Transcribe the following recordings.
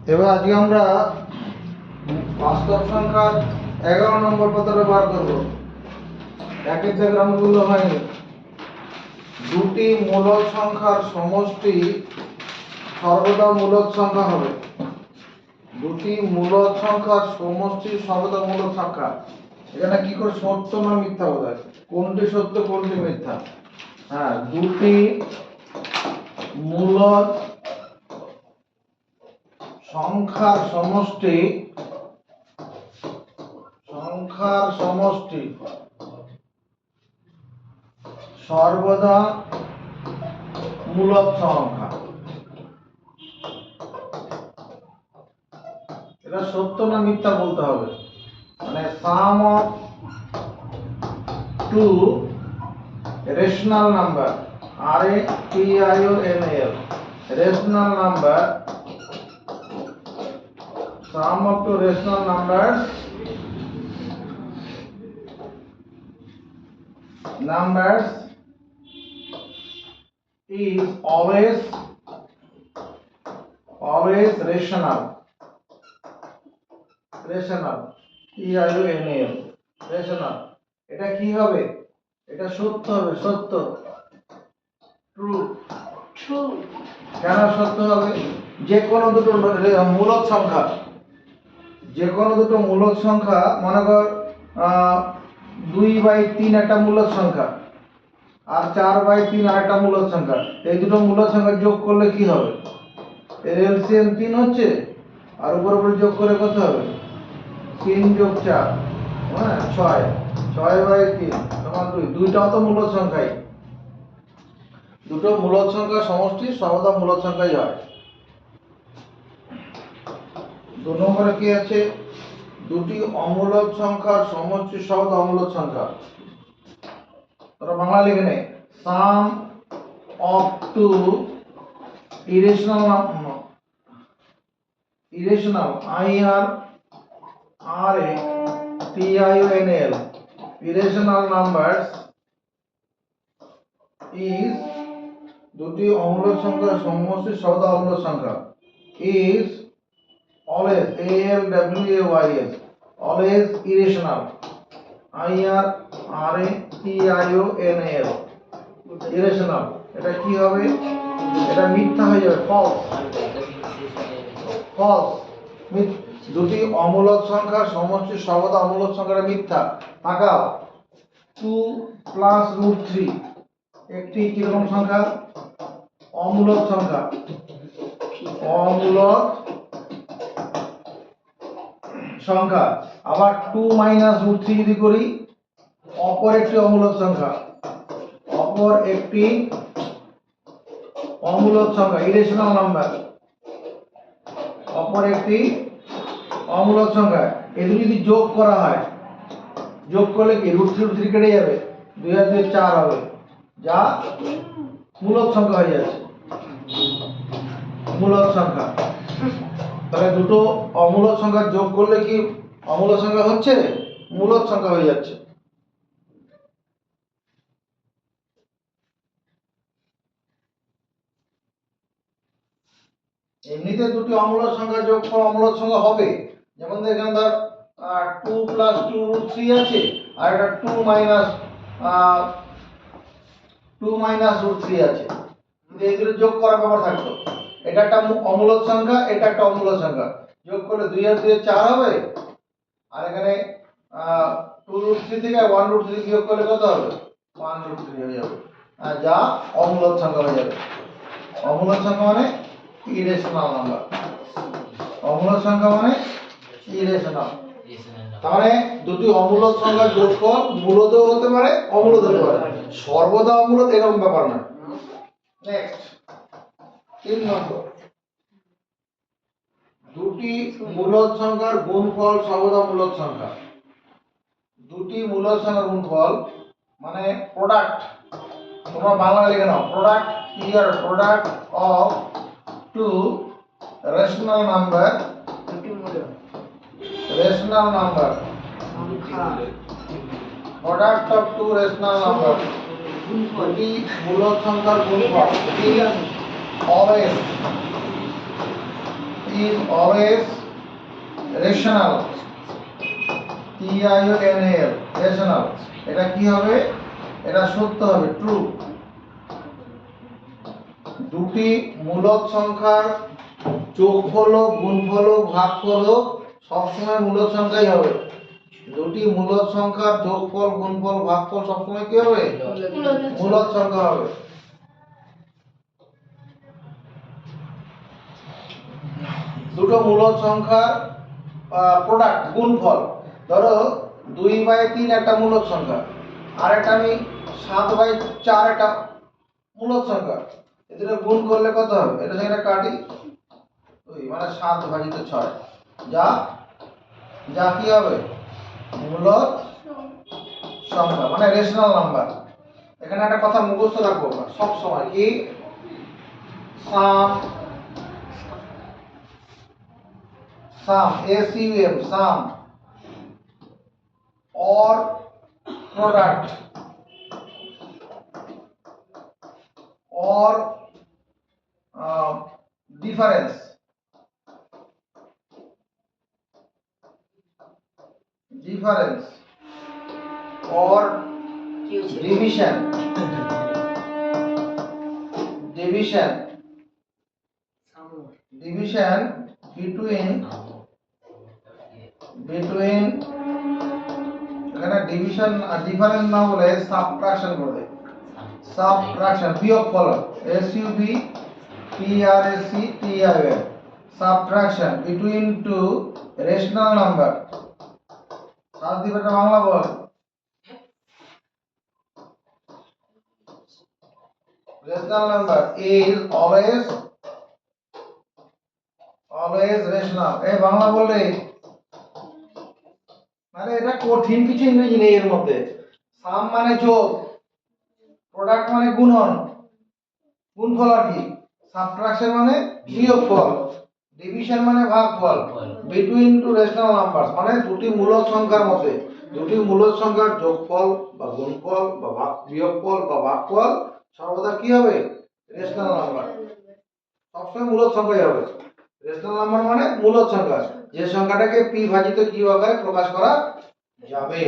এবার আজকে আমরা বাস্তব সংখ্যার 11 নম্বর পত্রটা বার করব। একের ডায়াগ্রামগুলো হয়নি। দুটি মূলদ সংখ্যার সমষ্টি সর্বদা মূলদ সংখ্যা হবে। দুটি মূলদ সংখ্যার সমষ্টি সর্বদা মূলদ সংখ্যা। এখানে কি করে সত্য না মিথ্যা বোঝায়, কোনটি সত্য কোনটি মিথ্যা? হ্যাঁ, দুটি মূলদ সংখ্যার সমষ্টি সর্বদা মূলদ সংখ্যা। এটা সত্য না মিথ্যা বলতে হবে। মানে sum of two rational number, RATIONAL, rational number, sum of two rational numbers is always rational, TIONAL, rational। এটা কি হবে? এটা সত্য হবে, সত্য, ট্রু। কেন সত্য হবে? যে কোনো দুটো মূলদ সংখ্যা, যে কোনো দুটো মূলদ সংখ্যা, মনে কর 2/3 একটা মূলদ সংখ্যা আর 4/3 আরেকটা মূলদ সংখ্যা। এই দুটো মূলদ সংখ্যা যোগ করলে কি হবে? এর এলসিএম 3 হচ্ছে, আর উপর উপর যোগ করে কত হবে? 3 যোগ 4, হ্যাঁ 6, 6/3 সমান 2। দুইটাও তো মূলদ সংখ্যাই। দুটো মূলদ সংখ্যার সমষ্টি সর্বদা মূলদ সংখ্যাই হয়। 2 নম্বরে কি আছে? দুটি অমূলদ সংখ্যার সমষ্টি সর্বদা অমূলদ সংখ্যা। তোরা বাংলা লিখে নে, sum of two irrational IRATIONAL irrational numbers is, দুটি অমূলদ সংখ্যার সমষ্টি সর্বদা অমূলদ সংখ্যা, is always, ALWAYS, always irrational, IRATIONAL, irrational। এটা কি হবে? এটা মিথ্যা হয়ে যাবে, ফলস। দুটি অমূলদ সংখ্যার সমষ্টি সর্বদা অমূলদ সংখ্যাটা মিথ্যা। তাকাও, 2 + √3 একটি কিরকম সংখ্যা? অমূলদ সংখ্যা, অমূলদ সংখ্যা। আবার 2 - √3 যদি করি, অপর একটি অমূলদ সংখ্যা, অপর একটি অমূলদ সংখ্যা, ইরেশনাল নাম্বার, অপর একটি অমূলদ সংখ্যা। এগুলো যদি যোগ করা হয়, যোগ করলে কি √3 কেটে যাবে, 2 আর 2 4 হবে, যা মূলদ সংখ্যা হয়ে যাচ্ছে, মূলদ সংখ্যা। তাহলে দুটো অমূলদ সংখ্যা যোগ করলে কি অমূলদ সংখ্যা হচ্ছে? মূলদ সংখ্যা হয়ে যাচ্ছে। এমনিতে দুটি অমূলদ সংখ্যা যোগ করে অমূলদ সংখ্যা হবে। যেমন এখানে ধর 2 + 2√3 আছে, আর এটা 2 - √3 আছে। যদি এগুলো যোগ করার ব্যাপার থাকতো, এটা একটা অমূলদ সংখ্যা, এটা একটা অমূলদ সংখ্যা, যোগ করলে 2 আর 2 4 হবে, আর এখানে 2√3 থেকে 1√3 বিয়োগ করলে কত হবে? 1√3 হয়ে যাবে, যা অমূলদ সংখ্যা হয়ে যাবে। অমূলদ সংখ্যা মানে ইরেশনাল নাম্বার, অমূলদ সংখ্যা মানে ইরেশনাল। তাহলে দুটি অমূলদ সংখ্যা যোগফল মূলদও হতে পারে, অমূলদ হতে পারে, সর্বদা অমূলদ এরকম ব্যাপার না। নেক্সট, 3 নম্বর, দুটি মূলদ সংখ্যার গুণফল সর্বদা মূলদ সংখ্যা। দুটি মূলদ সংখ্যার গুণফল মানে প্রোডাক্ট, তোমরা বাংলা লিখে নাও, প্রোডাক্ট ইয়ার product of two rational number, rational number, product of two rational number, দুটি মূলদ সংখ্যার গুণফল, always is always rational, TIONAL, rational, এটা কি হবে, এটা সত্য হবে, ট্রু। দুটি মূলদ সংখ্যার যোগফল হোক, গুণফল হোক, ভাগফল হোক, সবসময় মূলদ সংখ্যাই হবে। দুটি মূলদ সংখ্যার যোগফল, গুণফল, ভাগফল সবসময় কি হবে, মূলদ সংখ্যা হবে। দুটো মূলদ সংখ্যার প্রোডাক্ট, গুণফল, ধরো 2/3 একটা মূলদ সংখ্যা, আর একটা আমি 7/4 একটা মূলদ সংখ্যা, এদের গুণ করলে কত হবে, এটা সঙ্গে এটা কাটি, মানে 7/6, যা যা কি হবে, মূলদ সংখ্যা, মানে রেশনাল নাম্বার। এখানে একটা কথা মুখস্থ রাখবো সব সময়, কি সাম, sum, SUM, sum, or product, or difference, or division, between এখানে ডিভিশন আর ডিফারেন্স না বলে সাবট্রাকশন করবে, সাবট্রাকশন, বিয়োগফল, SUBTRACTION, subtraction between two rational number. Sabdeep এটা বাংলা বল, rational number is always rational, এই বাংলা বললে, মানে এটা কঠিন কিছু ইংরেজি নেই এর মধ্যে। সাম মানে যোগ, প্রোডাক্ট মানে গুণন, গুণফল আর কি, সাবট্রাকশন মানে বিয়োগফল, ডিভিশন মানে ভাগফল, বিটুইন টু রেশনাল নাম্বারস মানে দুটি মূলদ সংখ্যার মধ্যে, দুটি মূলদ সংখ্যার যোগফল বা গুণফল বা বিয়োগফল বা ভাগফল সর্বদা কি হবে, রেশনাল নাম্বার, সবসময় মূলদ সংখ্যাই হবে। রেশনাল নাম্বার মানে মূলদ সংখ্যা, যে সংখ্যাটাকে পি ভাজিত কিউ আকারে প্রকাশ করা যাবে।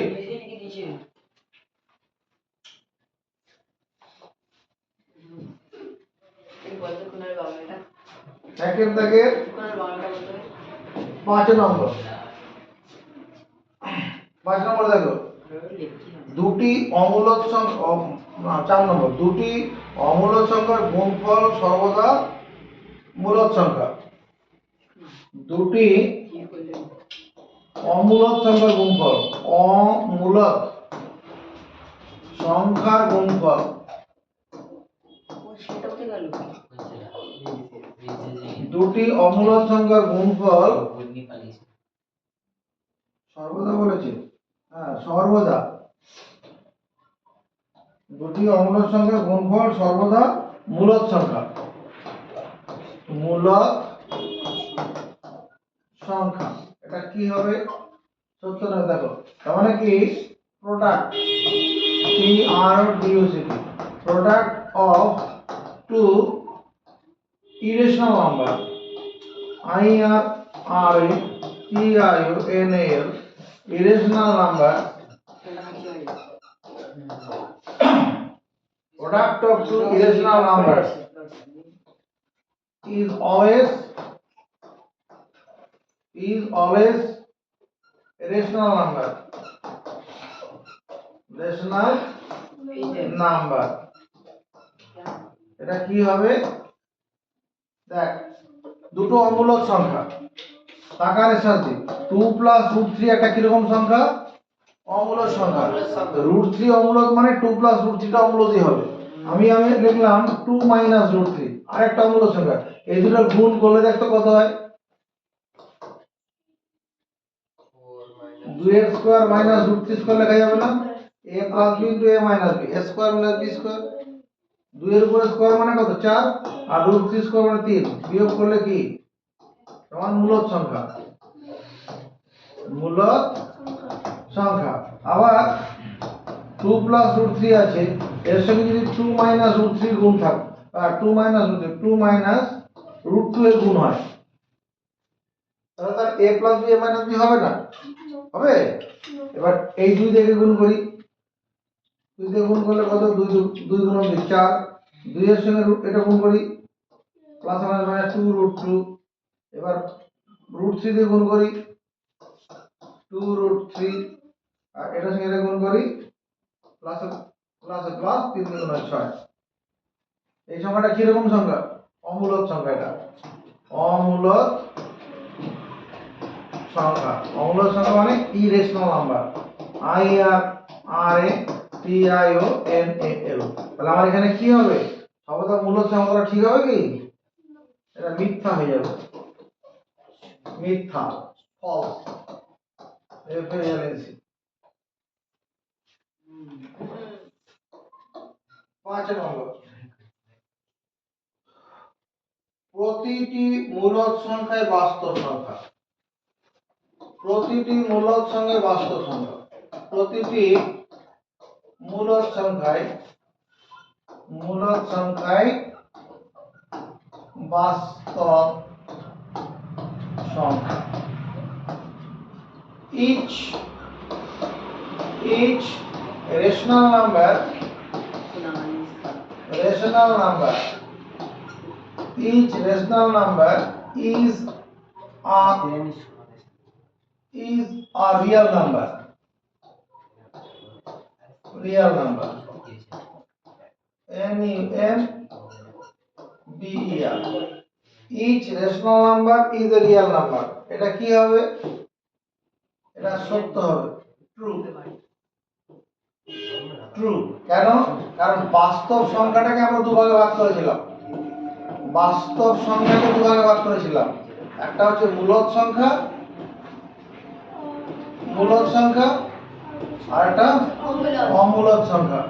সেকেন্ড থেকে 5 নম্বর, 5 নম্বর দেখো, দুটি অমূলদ সংখ্যা, 4 নম্বর, দুটি অমূলদ সংখ্যার গুণফল সর্বদা মূলদ সংখ্যা, দুটি অমূলদ সংখ্যার গুণফল, অমূলদ সংখ্যার গুণফল দুটি অমূলদ সংখ্যার গুণফল সর্বদা বলেছে, হ্যাঁ সর্বদা, দুটি অমূলদ সংখ্যার গুণফল সর্বদা মূলদ সংখ্যা, মূলদ সংখ্যা, এটা কি হবে, সত্য নয়। দেখো তার মানে কি, product, PRODUCT, product of two irrational number, IRRATIONAL, irrational number, product of two irrational numbers is always a rational number, rational number, এটা কি হবে, দেখ দুটো অমূলদ সংখ্যা, তাকারে সাথে 2 + √3 একটা কিরকম সংখ্যা, অমূলদ সংখ্যা, √3 অমূলদ মানে 2 + √3 টা অমূলদই হবে। আমি লিখলাম 2 - √3, আরেকটা অমূলদ সংখ্যা, এই দুটোর গুণ করলে দেখতো কত হয়, 2x² - √3² লেখা যাবে না, a + b * a - b, a² - b², 2 এর উপরে স্কয়ার মানে কত, 4, আর √3² মানে 3, বিয়োগ করলে কি সমান মূলদ সংখ্যা, মূলদ সংখ্যা। আবার 2 + √3 আছে, এর সঙ্গে যদি 2 - √3 গুণ থাকে, আর 2 - √2 এর গুণ হয়, তাহলে তার a plus b a minus b হবে না? হবে। এবার এই 2 দিয়ে গুণ করি, 2 দিয়ে গুণ করলে কত? 2 2 গুণ 2 4, 2 এর সঙ্গে রুট এটা গুণ করি, প্লাস মাইনাস 2 রুট 2। এবার রুট 3 দিয়ে গুণ করি, 2 রুট 3, আর এটার সঙ্গে এটা গুণ করি, প্লাস প্লাস প্লাস 3 গুণ 6। এই সংখ্যাটা কি রকম সংখ্যা? অমূলক সংখ্যা। এটা অমূলক সংখ্যা। অমূলক সংখ্যা মানে irrational number. I R A T I O N A L. তাহলে আমার এখানে কি হবে? সর্বদা মূলক সংখ্যাটা ঠিক হবে কি? এটা মিথ্যা হয়ে যাবে, মিথ্যা, ফলস, FALS। 5 নম্বর, প্রতিটি মূলক সংখ্যায় বাস্তব সংখ্যা। প্রতিটি মূলক সংখ্যায় বাস্তব সংখ্যা। প্রতিটি মূলক সংখ্যায় বাস্তব সংখ্যা। each rational number each rational number is a real number. NUMBER. each rational number is a real number. এটা কি হবে? এটা সত্য হবে, ট্রু। কেন? কারণ বাস্তব সংখ্যাটাকে আমরা দুভাগে ভাগ করেছিলাম। বাস্তব সংখ্যাকে দুভাগে ভাগ করেছিলাম। একটা হচ্ছে মূলক সংখ্যা, আর একটা অমূলক সংখ্যা।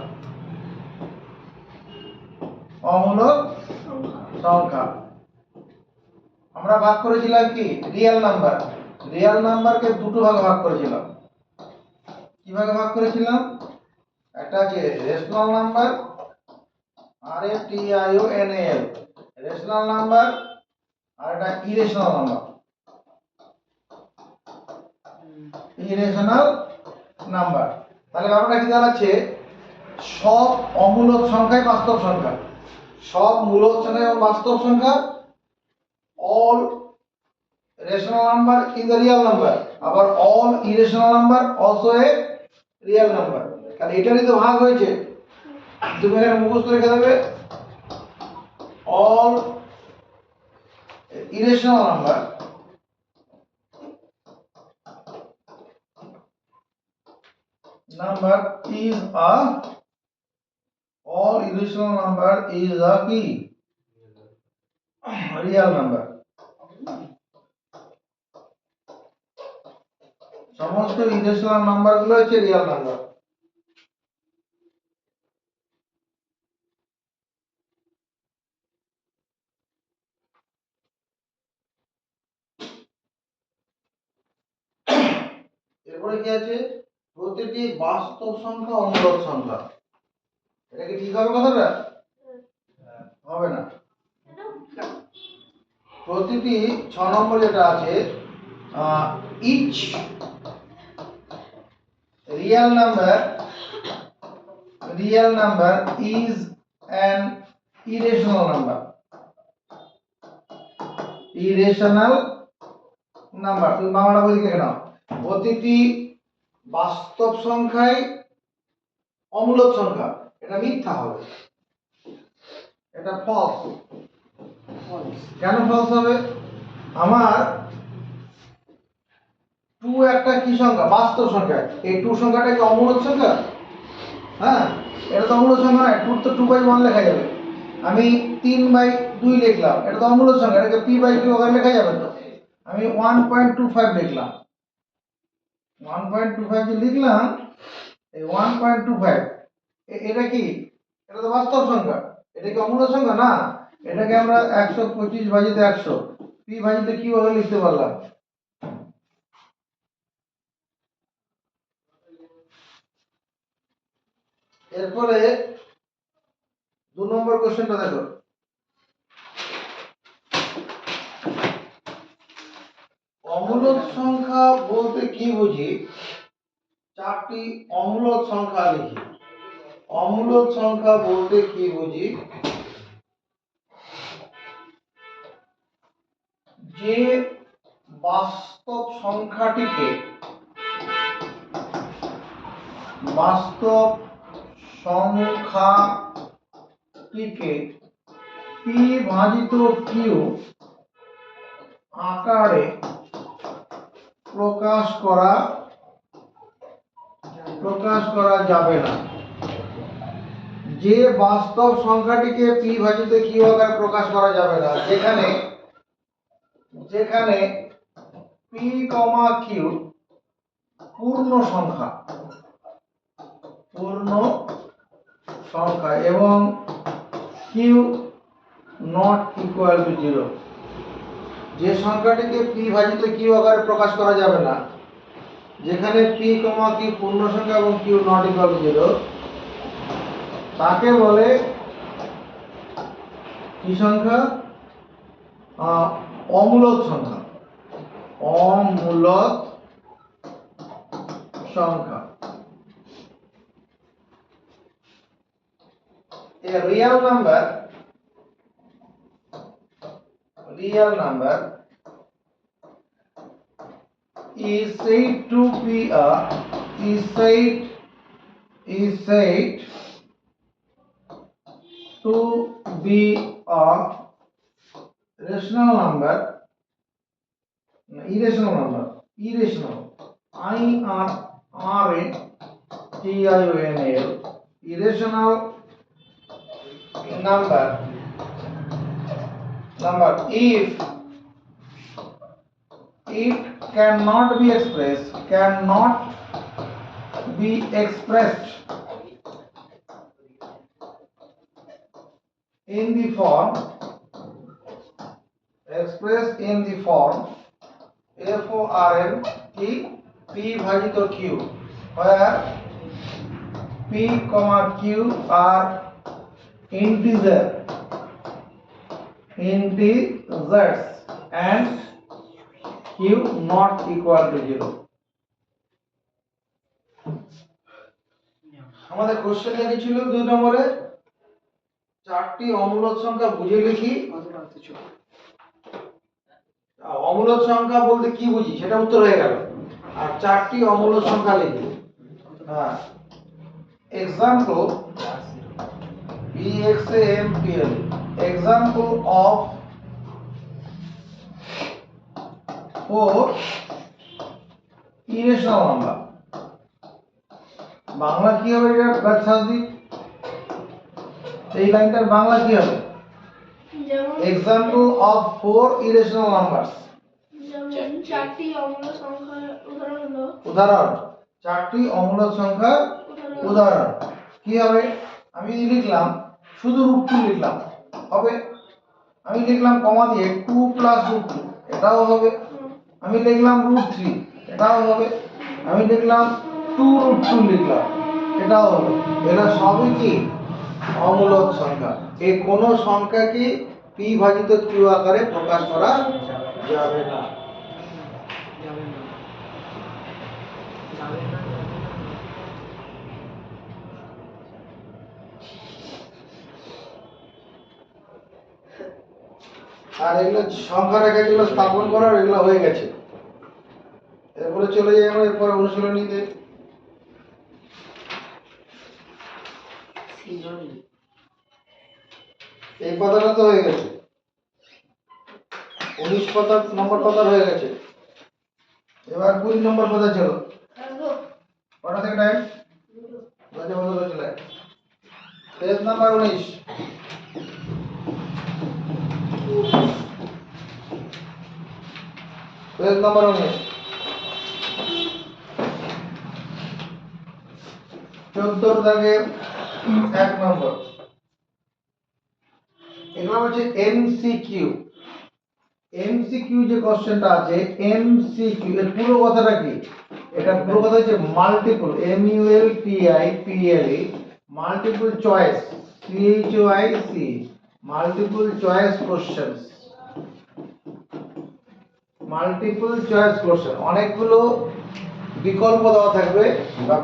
আমরা ভাগ করেছিলাম কি? রিয়েল নাম্বারকে দুটো ভাগে ভাগ করেছিলাম। কি ভাগে ভাগ করেছিলাম? একটা আছে rational number, RATIONAL, rational number, আর একটা ইরেশনাল নাম্বার। তাহলে ব্যাপারটা কি দাঁড়াচ্ছে? সব অমূলক সংখ্যাই বাস্তব সংখ্যা, সব মূলক সংখ্যা বাস্তব সংখ্যা। all rational number is a real number, আবার all irrational number also a real number। কারণ এটারই তো ভাগ হয়েছে। তুমি এখানে মুখস্থ রেখে দেবে, all irrational number is a all irrational number is a কি? real number। সমস্ত ইরেশনাল নাম্বার গুলো হচ্ছে রিয়েল নাম্বার। এরপরে কি আছে? প্রতিটি বাস্তব সংখ্যা অমূলক সংখ্যা। এটা কি ঠিক হবে কথাটা? হবে না। প্রতিটি 6 নম্বর যেটা আছে, each real number is an irrational number। তুমি বাংলাটা বলি লিখে নাও। প্রতিটি বাস্তব সংখ্যাই অমূলক সংখ্যা। এটা মিথ্যা হবে, এটা ফলস। কেন ফলস হবে? আমার 2 একটা কি সংখ্যা? বাস্তব সংখ্যা। এই 2 সংখ্যাটা কি অমূলক সংখ্যা? হ্যাঁ, এটা তো অমূলক সংখ্যা নয়। 2 তো 2/1 লেখা যাবে। আমি 3/2 লিখলাম, এটা তো অমূলক সংখ্যা, এটাকে p/2 ওখানে লেখা যাবে তো। আমি 1.25 লিখলাম, 1.25 যে লিখলাম, এই 1.25 এটা কি? এটা তো বাস্তব সংখ্যা। এটা কি অমূলক সংখ্যা? না। এটাকে আমরা 125/100 p/q কিভাবে লিখতে পারলাম? এরপরে 2 নম্বর কোশ্চেনটা দেখো। অমূলক সংখ্যা বলতে কি বুঝি? চারটি অমূলক সংখ্যা লিখি। অমূলক সংখ্যা বলতে কি বুঝি? যে বাস্তব সংখ্যাটিকে পি ভাজিত কিউ আকারে প্রকাশ করা যাবে না। যে বাস্তব সংখ্যাটিকে পি ভাজিত কিউ আকারে প্রকাশ করা যাবে না, যেখানে পি কমা কিউ পূর্ণ সংখ্যা এবং কিউ নট ইকুয়াল টু 0। যে সংখ্যাটিকে পি ভাজিত কিউ আকারে প্রকাশ করা যাবে না, যেখানে পি কমা কিউ পূর্ণ সংখ্যা এবং কিউ নট ইকুয়াল টু 0, তাকে বলে কি সংখ্যা? অমূলক সংখ্যা। অমূলক সংখ্যা। A real number is said to be a irrational number, irrational irrational number if it cannot be expressed in the form FORM P भाजित Q, where P comma Q are integers and Q not equal to 0. আমাদের question লিখেছিল 2 নম্বরে চারটি অমূলক সংখ্যা বুঝে লিখি। অমূলক সংখ্যা বলতে কি বুঝি সেটা উত্তর হয়ে গেল। আর চারটি অমূলক সংখ্যা লিখি। হ্যাঁ, example example of 4 irrational number। Bangla কি হবে এটা বাচ্চাদি? এই লাইনটার বাংলা কি হবে? example of 4 irrational numbers। চারটি অমূলক সংখ্যার উদাহরণ। চারটি অমূলক সংখ্যার উদাহরণ কি হবে? আমি লিখলাম, শুধু √2 লিখলাম হবে। আমি লিখলাম কমা দিয়ে 2 + √2, এটাও হবে। আমি লিখলাম √3, এটাও হবে। আমি লিখলাম 2√2 লিখলাম, এটাও হবে। এরা সবই কি? অমূলক সংখ্যা। এই কোন সংখ্যাকে পি ভাজিত কিউ আকারে প্রকাশ করা যাবে না। আর এগুলো সংখ্যা রেখা যেগুলো স্থাপন করার, এগুলো হয়ে গেছে। এরপরে চলে যাই আমরা এরপরে অনুশীলনীতে। এই পাতাটা তো হয়ে গেছে, 19 পাতা নম্বর পাতা হয়ে গেছে। এবার 20 নম্বর পাতা চলো। কটা থেকে টাইম? বাজে বদলে চলে পেজ নাম্বার 19। পেজ নাম্বার 19, 14 দাগের 1 নম্বর। এগুলো হচ্ছে এমসিকিউ। এমসিকিউ যে কোশ্চেনটা আছে, এমসিকিউ এর পুরো কথাটা কি? এটা পুরো কথা হচ্ছে multiple, MULTIPLE, multiple choice, CHOIC, multiple choice questions. Multiple choice question, অনেকগুলো বিকল্প দেওয়া থাকবে বা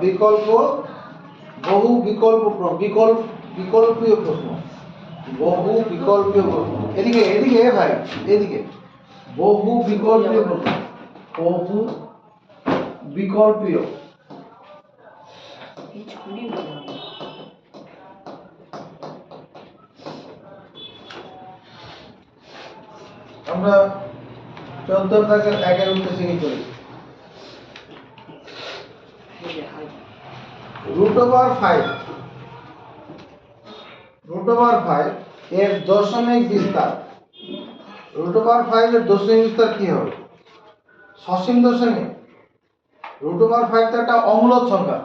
বহু বিকল্পীয় প্রশ্ন, বহু বিকল্পীয় প্রশ্ন। এদিকে এদিকে ভাই, এদিকে বহু বিকল্পীয় প্রশ্ন, বহু বিকল্পীয়। আমরা 14 দাগের 1-এর উত্তর শিখে চলি। √5 √5 এর দশমিক বিস্তার। √5 এর দশমিক বিস্তার কি হবে? সসীম দশমিক। √5 তো একটা অমূলক সংখ্যা,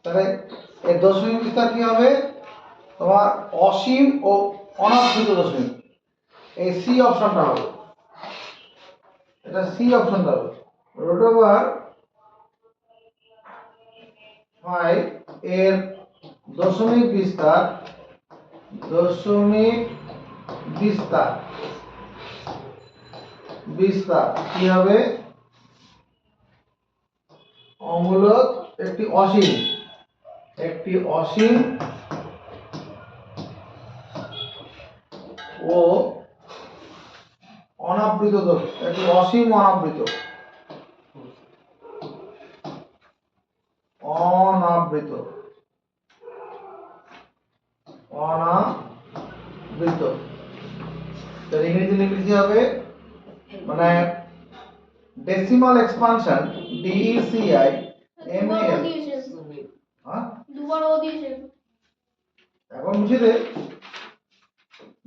তাহলে এর দশমিক বিস্তার কি হবে? তোমার অসীম ও অনাবৃত দশমিক। এই সি অপশনটা হবে, এটা সি অপশনটা হবে। √5 এর দশমিক বিস্তার কি হবে? অমূলক একটি অসীম ও অনাবৃত একটি অসীম অনাবৃত তার ইংরেজি লিখলে কি হবে? মানে ডেসিমাল এক্সপানশন, DECI MAL। হ্যাঁ, দুবার ও দিয়েছেন। এখন বুঝে দে।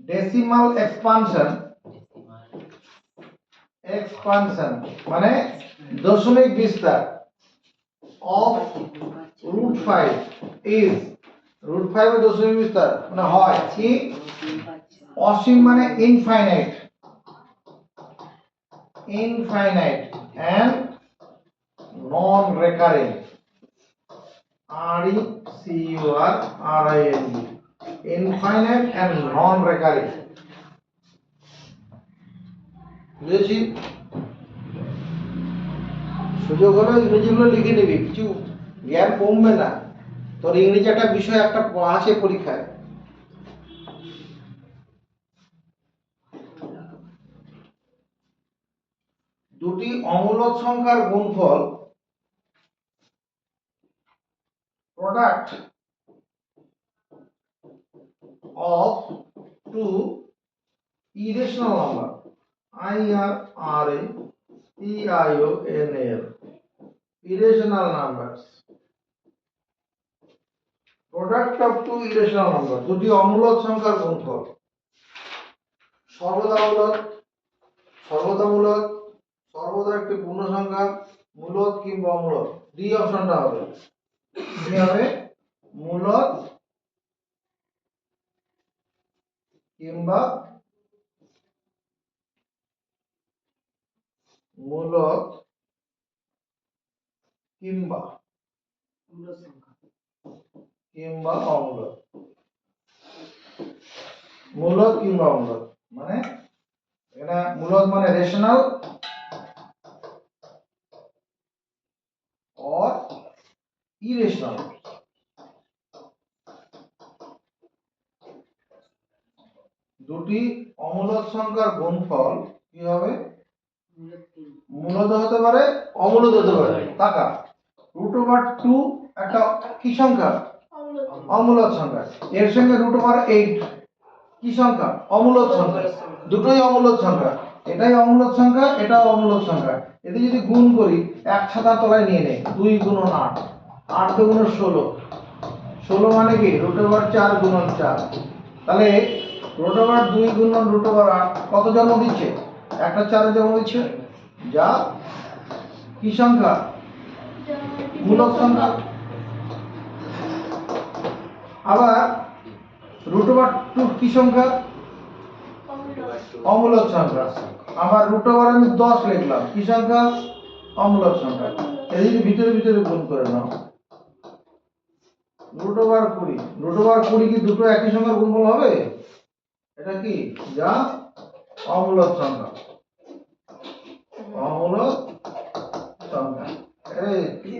ডেসিমাল এক্সপানশন মানে দশমিক বিস্তার অফ √5 ইজ, √5 এর দশমিক বিস্তার মানে হয় কি? অসীম মানে infinite and non recurring, RECURRING, infinite and non recurring। বুঝেছি? সুযোগ হলে ইংরেজিগুলো লিখে নিবি, কিছু জ্ঞান কমবে না। তোর ইংরেজি একটা বিষয় একটা আছে পরীক্ষায়। দুটি অমূলক সংখ্যার গুণফল product of two irrational number, IRRATIONAL, irrational numbers, product of two irrational number, দুটি অমূলক সংখ্যার গুণফল সর্বদা একটি পূর্ণ সংখ্যা, মূলদ কিংবা অমূলদ। ডি অপশনটা হবে, কি হবে? মূলদ কিংবা অমূলদ। মূলদ কিংবা অমূলদ মানে এখানে মূলদ মানে রেশনাল or irrational। দুটি অমূলদ সংখ্যার গুণফল কি হবে? মূলদ হতে পারে, অমূলদ হতে পারে। টাকা √2 একটা কি সংখ্যা? অমূলদ সংখ্যা। এর সঙ্গে √8 কি সংখ্যা? অমূলদ সংখ্যা। দুটোই অমূলদ সংখ্যা, এটাই অমূলদ সংখ্যা, এটাও অমূলদ সংখ্যা। এতে যদি গুণ করি, এক ছাতার তলায় নিয়ে নেই, 2 × 8, 8 × 16, 16 মানে কি? √4 × 4। তাহলে √2 × √8 কত জন্ম দিচ্ছে? একটা 4 জন্ম দিচ্ছে, যা কি সংখ্যা? মূলদ সংখ্যা। আবার √2 কি সংখ্যা? অমূলদ সংখ্যা। আবার √2 আমি 10 লিখলাম, কি সংখ্যা? অমূলদ সংখ্যা। এই যদি ভিতরে গুণ করে নাও, √20, √20 কি দুটো একই সংখ্যার গুণফল হবে? এটা কি? যা অমূলদ সংখ্যা।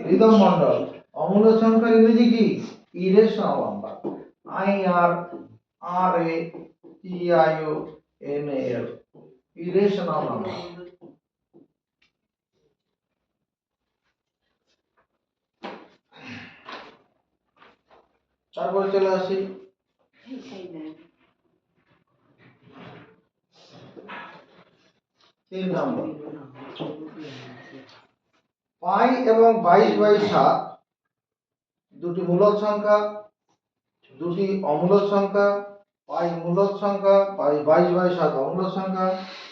রিদম মন্ডল। অমূল্য সংখ্যার ইংরেজি কি? Irrational number. IRATIONAL, irrational number. তারপরে চলে আসি তিন নম্বর, পাই এবং 22/7 দুটি মূলদ সংখ্যা, দুটি অমূলদ সংখ্যা। পাই মূলদ সংখ্যা, পাই 22/7 অমূলদ সংখ্যা,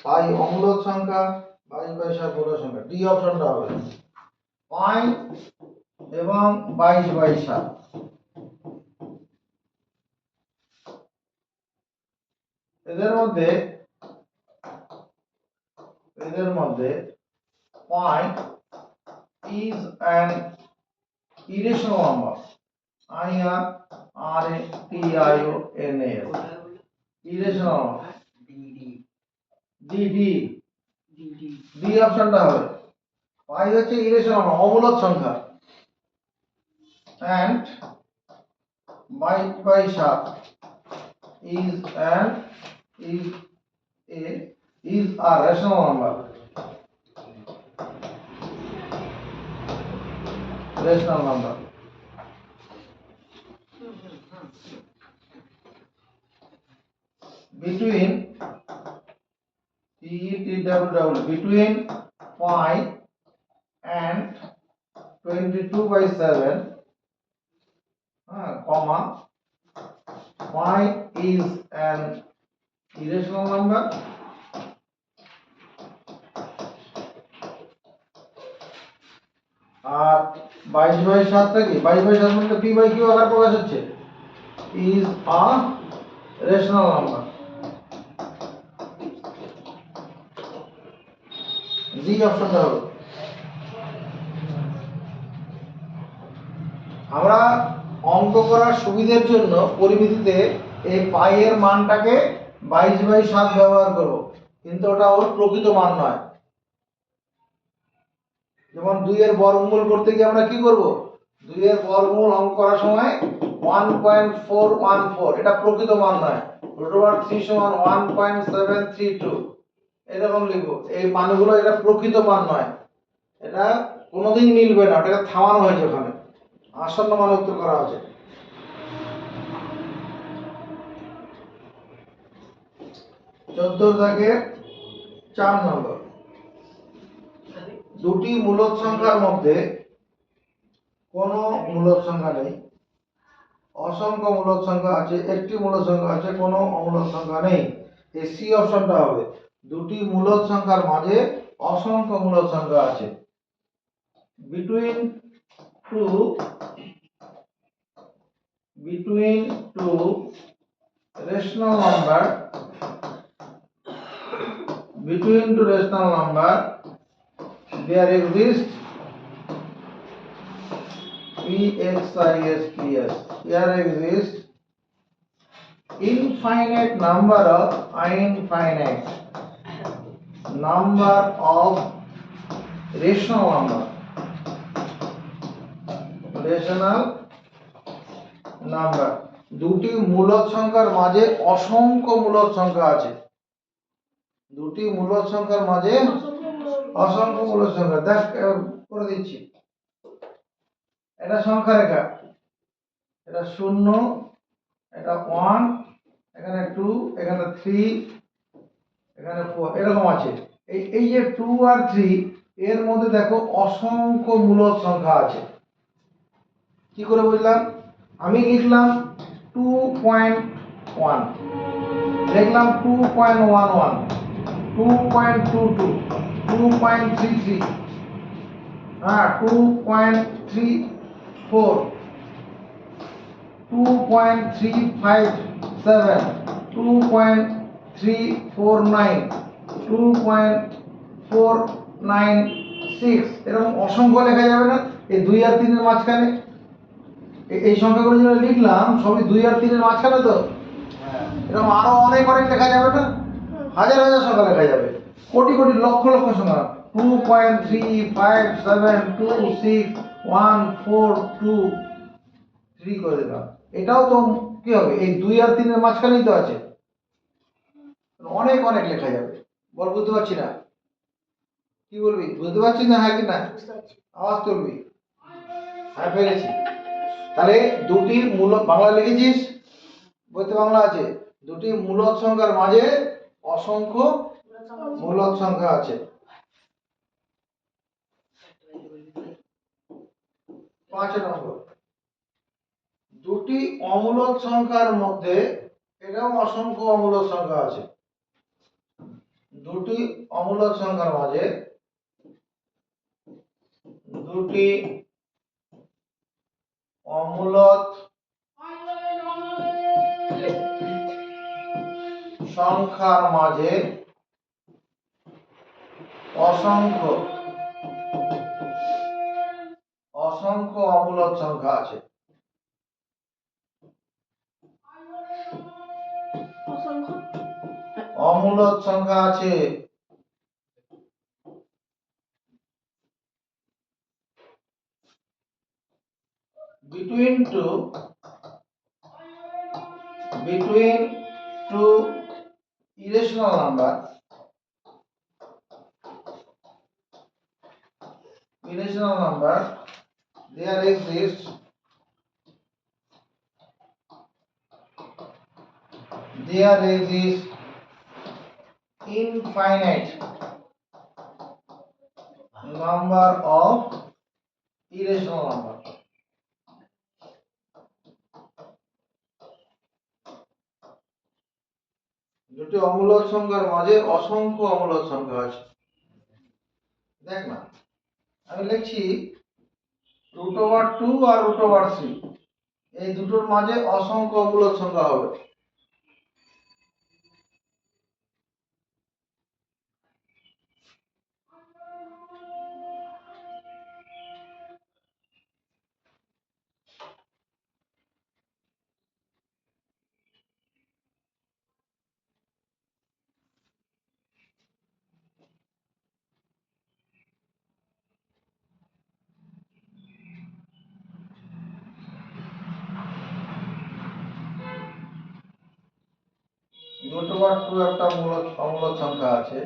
পাই অমূলদ সংখ্যা, 22/7 মূলদ সংখ্যা। ডি অপশনটা হবে পাই এবং 22/7। এদের মধ্যে পাই is an irrational number. IRATIONAL, irrational number. D অপশনটা হবে পাই হচ্ছে ইরেশনাল নাম্বার, অমূলদ সংখ্যা, and 22/7 is a rational number. Rational number. Between between 5 and 22/7, comma, 5 is an irrational number. আর 22/7 টা কি? 22/7 মানে p বাই q আকার প্রকাশ হচ্ছে, is a rational number. D অপশনটা হবে। আমরা অঙ্ক করার সুবিধার জন্য পরিমিতিতে এই পাই এর মানটাকে 22/7 ব্যবহার করব, কিন্তু ওটা ওর প্রকৃত মান নয়। যেমন 2 এর বর্গমূল করতে গিয়ে আমরা কি করব? 2 এর বর্গমূল অঙ্ক করার সময় 1.414, এটা প্রকৃত মান নয়। √3 = 1.732, এরকম লিখব। এই মানগুলো এটা প্রকৃত মান নয়, এটা কোনোদিন মিলবে না, এটাকে থামানো হয়েছে ওখানে, আসন্ন মান উত্তর করা হয়েছে। 14 দাগে 4 নম্বর, দুটি মূলদ সংখ্যার মধ্যে কোনো মূলদ সংখ্যা নেই, অসংখ্য মূলদ সংখ্যা আছে, একটি মূলদ সংখ্যা আছে, কোনো অমূলদ সংখ্যা নেই। এই সি অপশনটা হবে দুটি মূলদ সংখ্যার মাঝে অসংখ্য মূলদ সংখ্যা আছে। between two rational number, there exists there exists infinite number of rational number. দুটি মূলদ সংখ্যার মাঝে অসংখ্য মূলদ সংখ্যা আছে, দুটি মূলদ সংখ্যার মাঝে অসংখ্য মূলদ সংখ্যা। দেখ করে দিচ্ছি, এটা সংখ্যা রেখা, এটা 0, এটা 1, এখানে 2, এখানে 3, এখানে 4, এরকম আছে। এই যে 2 আর 3 এর মধ্যে দেখো অসংখ্য মূলদ সংখ্যা আছে। কি করে বুঝলাম? আমি লিখলাম 2.1, লিখলাম 2.11, 2.22, 2.33, 2.34, 2.357, 2.349, 2.496, এরকম অসংখ্য লেখা যাবে না এই 2 আর 3 এর মাঝখানে? এই সংখ্যাগুলো যেগুলো লিখলাম সবই 2 আর 3 এর মাঝখানে, তো এরকম আরো অনেক লেখা যাবে না? হাজার হাজার সংখ্যা লেখা যাবে, কোটি কোটি লক্ষ লক্ষ সংখ্যা। 2.357261423 করে দিলাম। এটাও তো কি হবে, এই 2 আর 3 এর মাঝখানেই তো আছে, অনেক অনেক লেখা যাবে। বল, বুঝতে পারছি না, কি বলবি? বুঝতে পারছিস না? হ্যাঁ কি না? আওয়াজ তুলবি। হ্যাঁ, পেরেছি। তাহলে দুটি মূলক, বাংলা লিখেছিস? বইতে বাংলা আছে। দুটি মূলক সংখ্যার মাঝে অসংখ্য মূলক সংখ্যা আছে। 5 নম্বর, দুটি অমূলক সংখ্যার মধ্যে, এটাও অসংখ্য অমূলক সংখ্যা আছে। দুটি অমূলক সংখ্যার মাঝে দুটি অমূলক সংখ্যার মাঝে অসংখ্য অসংখ্য অমূলক সংখ্যা আছে। অমূলক সংখ্যা আছে। between two irrational number, there exists infinite number of irrational number. দুটি অমূলক সংখ্যার মাঝে অসংখ্য অমূলক সংখ্যা আছে। দেখ না, আমি লিখছি √2 আর √3, এই দুটোর মাঝে অসংখ্য অমূলক সংখ্যা হবে। √2 একটা অমূলক সংখ্যা আছে।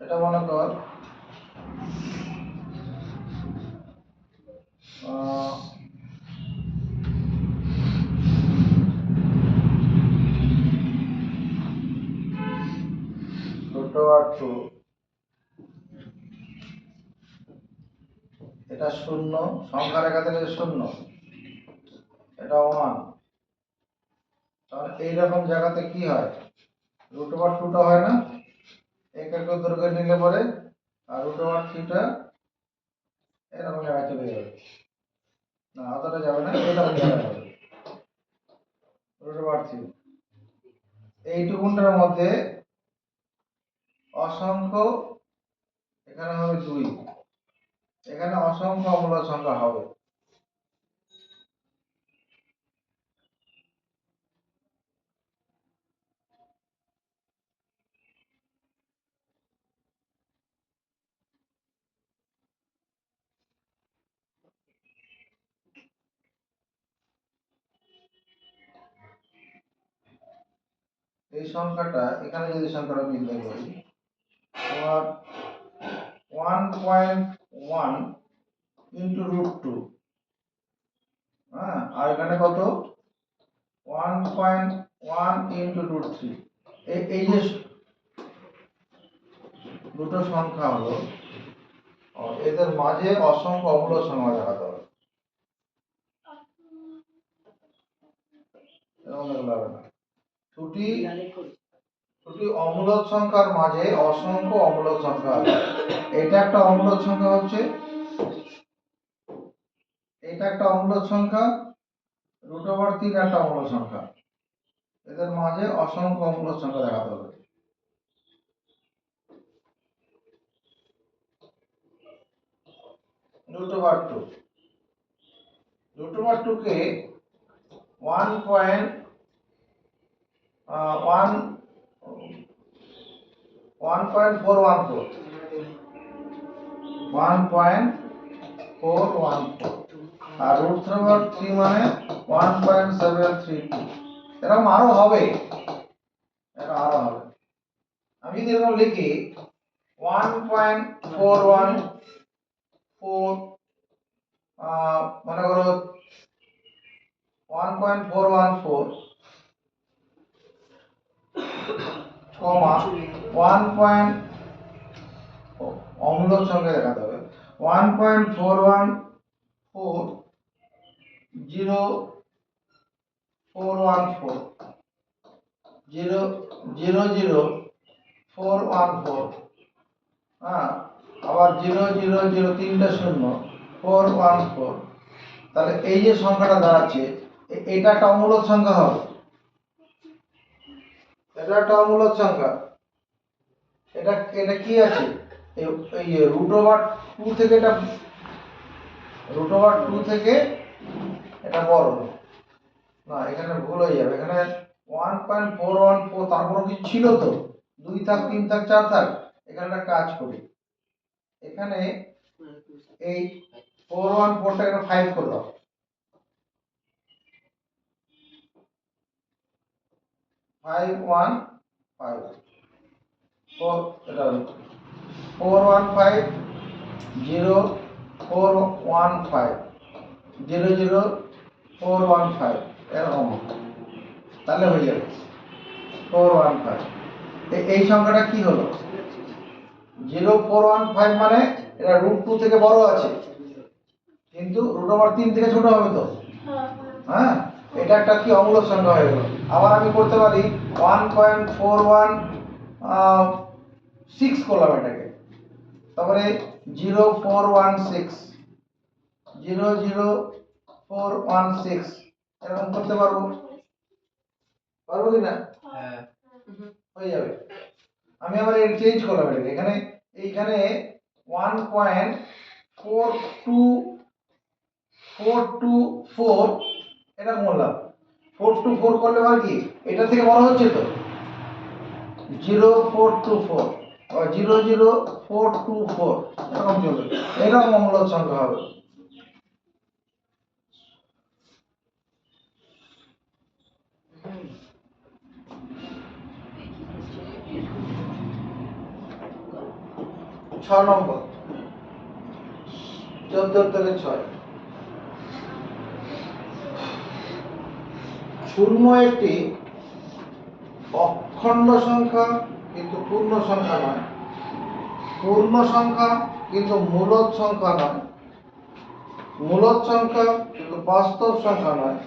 এটা মনে কর √2, এটা 0, সংখ্যা রেখা থেকে 0, এটা 1। তাহলে এইরকম জায়গাতে কি হয়, √2টা হয় না, একক দৈর্ঘ্য নিলে পরে, আর √3টা এরকম জায়গায় চলে যাবে। না, অতটা যাবে না, এরকম জায়গায় যাবে √3। এইটুকুনটার মধ্যে অসংখ্য, এখানে হবে 2, এখানে অসংখ্য অমূলক সংখ্যা হবে। এই সংখ্যাটা এখানে যদি সংখ্যাটা নির্ণয় করি, তোমার 1.1 ইন্টু √2, হ্যাঁ, আর এখানে কত, 1.1 ইন্টু √3। এই যে দুটো সংখ্যা হলো, এদের মাঝে অসংখ্য অমূলক সংখ্যা দেখাতে হবে। দুটি অমূলক সংখ্যার মাঝে অসংখ্য অমূলক সংখ্যা আছে। এটা একটা অমূলক সংখ্যা হচ্ছে, এটা একটা অমূলক সংখ্যা, √3 একটা অমূলক সংখ্যা, এদের মাঝে অসংখ্য অমূলক সংখ্যা দেখাতে হবে। √2 কে আর √3 মানে 1.732 এরকম আরো হবে, আমি যদি এরকম লিখি 1.414 মনে করো 1.414 কমা 1. অমূলক সংখ্যা দেখাতে হবে 1.414 হ্যাঁ, আবার 000 তিনটা শূন্য 414, তাহলে এই যে সংখ্যাটা দাঁড়াচ্ছে এটা একটা অমূলক সংখ্যা হবে, এটা একটা অমূলক সংখ্যা। এটা এটা কি আছে, এই √2 থেকে এটা √2 থেকে এটা বড় না, এখানে ভুল হয়ে যাবে, এখানে 1.414 তারপর কি ছিল তো 2 থাক 3 থাক 4 থাক, এখানে একটা কাজ করি, এখানে এই 414 টাকে 5 করে দাও, 515 4 এটা 415 0415 00415 এরকম, তাহলে হয়ে যাবে 415। এই সংখ্যাটা কি হলো 0415, মানে এটা √2 থেকে বড় আছে কিন্তু √3 থেকে ছোট হবে তো, হ্যাঁ, এটা একটা কি অমূলক সংখ্যা হয়ে গেল। আবার আমি করতে পারি 1.416 করলাম এটাকে, তারপরে 00416 এরকম করতে পারবো কি না? হ্যাঁ, হয়ে যাবে। আমি আবার এর চেঞ্জ করলাম এটাকে, এখানে এইখানে 1.424 এটা বললাম, 424 করলে মানে কি এটা থেকে বড় হচ্ছে তো 0424 বা 00424 এরকম চলবে, এরকম অমূলক সংখ্যা হবে। ছ নম্বর 14 থেকে 6 শূন্য একটি অখণ্ড সংখ্যা কিন্তু পূর্ণ সংখ্যা নয়, পূর্ণ সংখ্যা কিন্তু মূলদ সংখ্যা নয়, মূলদ সংখ্যা কিন্তু বাস্তব সংখ্যা নয়,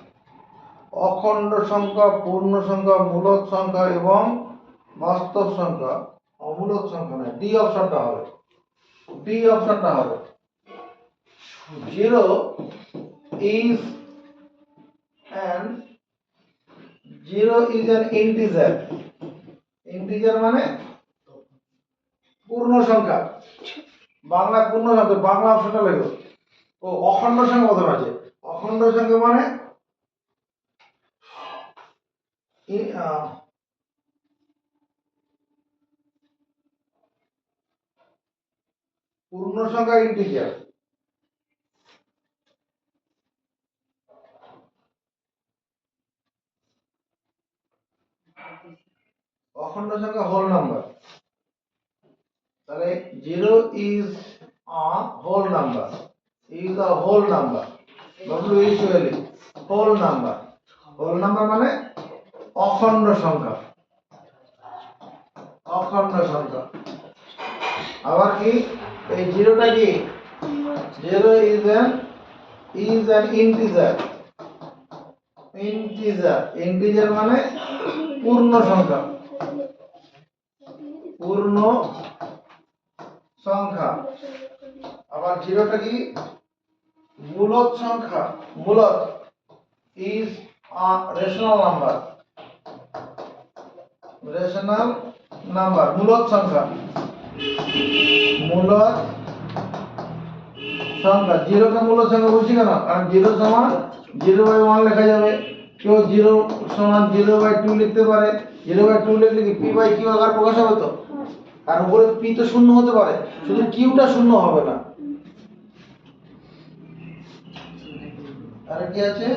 অখণ্ড সংখ্যা, পূর্ণ সংখ্যা, মূলদ সংখ্যা এবং বাস্তব সংখ্যা, অমূলদ সংখ্যা নয়। ডি অপশনটা হবে, 0 is an integer, integer মানে পূর্ণ সংখ্যা, বাংলা পূর্ণ সংখ্যা, বাংলা অপশনটা লেখো। ও অখণ্ড সংখ্যা প্রথমে আছে, অখণ্ড সংখ্যা মানে পূর্ণ সংখ্যা ইন্টিজার, অখণ্ড সংখ্যা হোল নাম্বার। তাহলে 0 is a whole number, is a whole number, usually whole number, whole number মানে অখণ্ড সংখ্যা, অখণ্ড সংখ্যা। আবার কি এই 0টা কি 0 is an integer, integer মানে পূর্ণ সংখ্যা, পূর্ণ সংখ্যা। আবার 0টা কি মূলদ সংখ্যা, মূলদ is a rational number, rational number, মূলদ সংখ্যা, মূলদ সংখ্যা। 0 কে মূলদ সংখ্যা বলছি কেন, কারণ 0 সমান 0/1 লেখা যাবে, কেউ 0 সমান 0/2 লিখতে পারে। 0/2 লিখলে কি p/q আকার প্রকাশ হবে তো? আর উপরে p তো শূন্য হতে পারে, শুধু q টা শূন্য হবে না। আর কি আছে?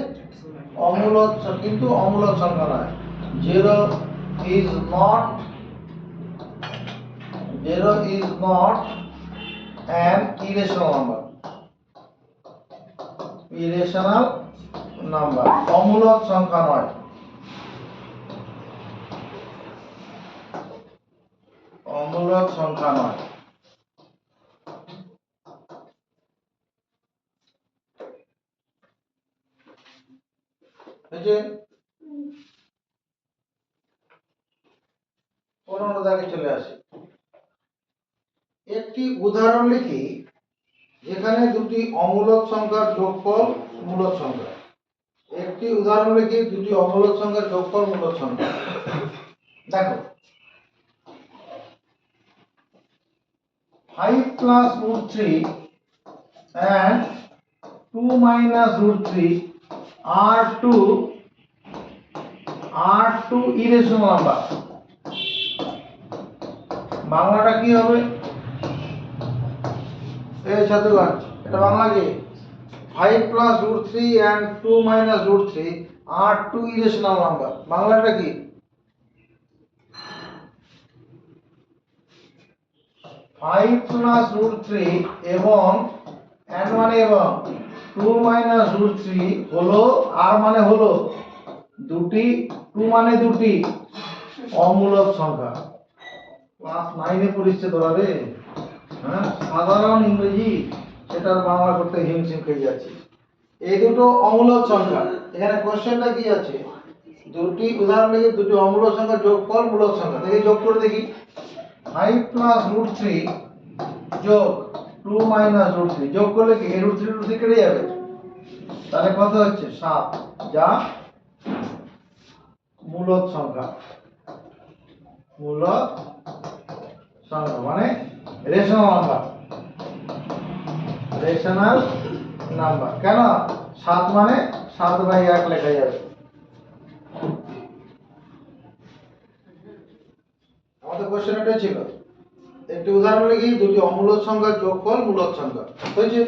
অমূলক কিন্তু অমূলক সংখ্যা নয়। 0 is not an irrational number. irrational number অমূলক সংখ্যা নয়। অমূলক সংখ্যা নয়। এই যে 15 দাগে চলে আসে। একটি উদাহরণ লিখি যেখানে দুটি অমূলক সংখ্যার যোগফল মূলক সংখ্যা। একটি উদাহরণ লিখি দুটি অমূলক সংখ্যার যোগফল মূলক সংখ্যা। দেখো 5 plus root 3 and 2 minus root 3 are two irrational number. বাংলাটা কি হবে? এই ছাত্রগণ, এটা বাংলা কি? 5 plus root 3 and 2 minus root 3 are two irrational number. বাংলাটা কি? 5 plus root 3 এবং n মানে এবং 2 minus root 3 হলো r মানে হলো দুটি, 2 মানে দুটি অমূলক সংখ্যা। ক্লাস 9 এ পড়িচ্ছে তোরা রে। হ্যাঁ, সাধারণ ইংরেজি সেটার বাংলা করতে হিমশিম খেয়ে যাচ্ছে। এই দুটো অমূলক সংখ্যা। এখানে কোশ্চেনটা কি আছে? দুটি উদাহরণ লিখে দুটি অমূলক সংখ্যার যোগফল মূলক সংখ্যা। দেখি যোগ করে দেখি। 5 plus root 3 যোগ 2 minus root 3 যোগ করলে কি root 3 কেটে যাবে, তাহলে কত হচ্ছে? 7, যা মূলক সংখ্যা। মূলক সংখ্যা মানে রেশনাল নাম্বার। রেশনাল নাম্বার কেন? 7 মানে 7/1 লেখা যাবে। আমাদের কোশ্চেন এটা ছিল একটি উদাহরণ লিখি দুটি অমূলক সংখ্যার যোগফল মূলক সংখ্যা। হয়েছে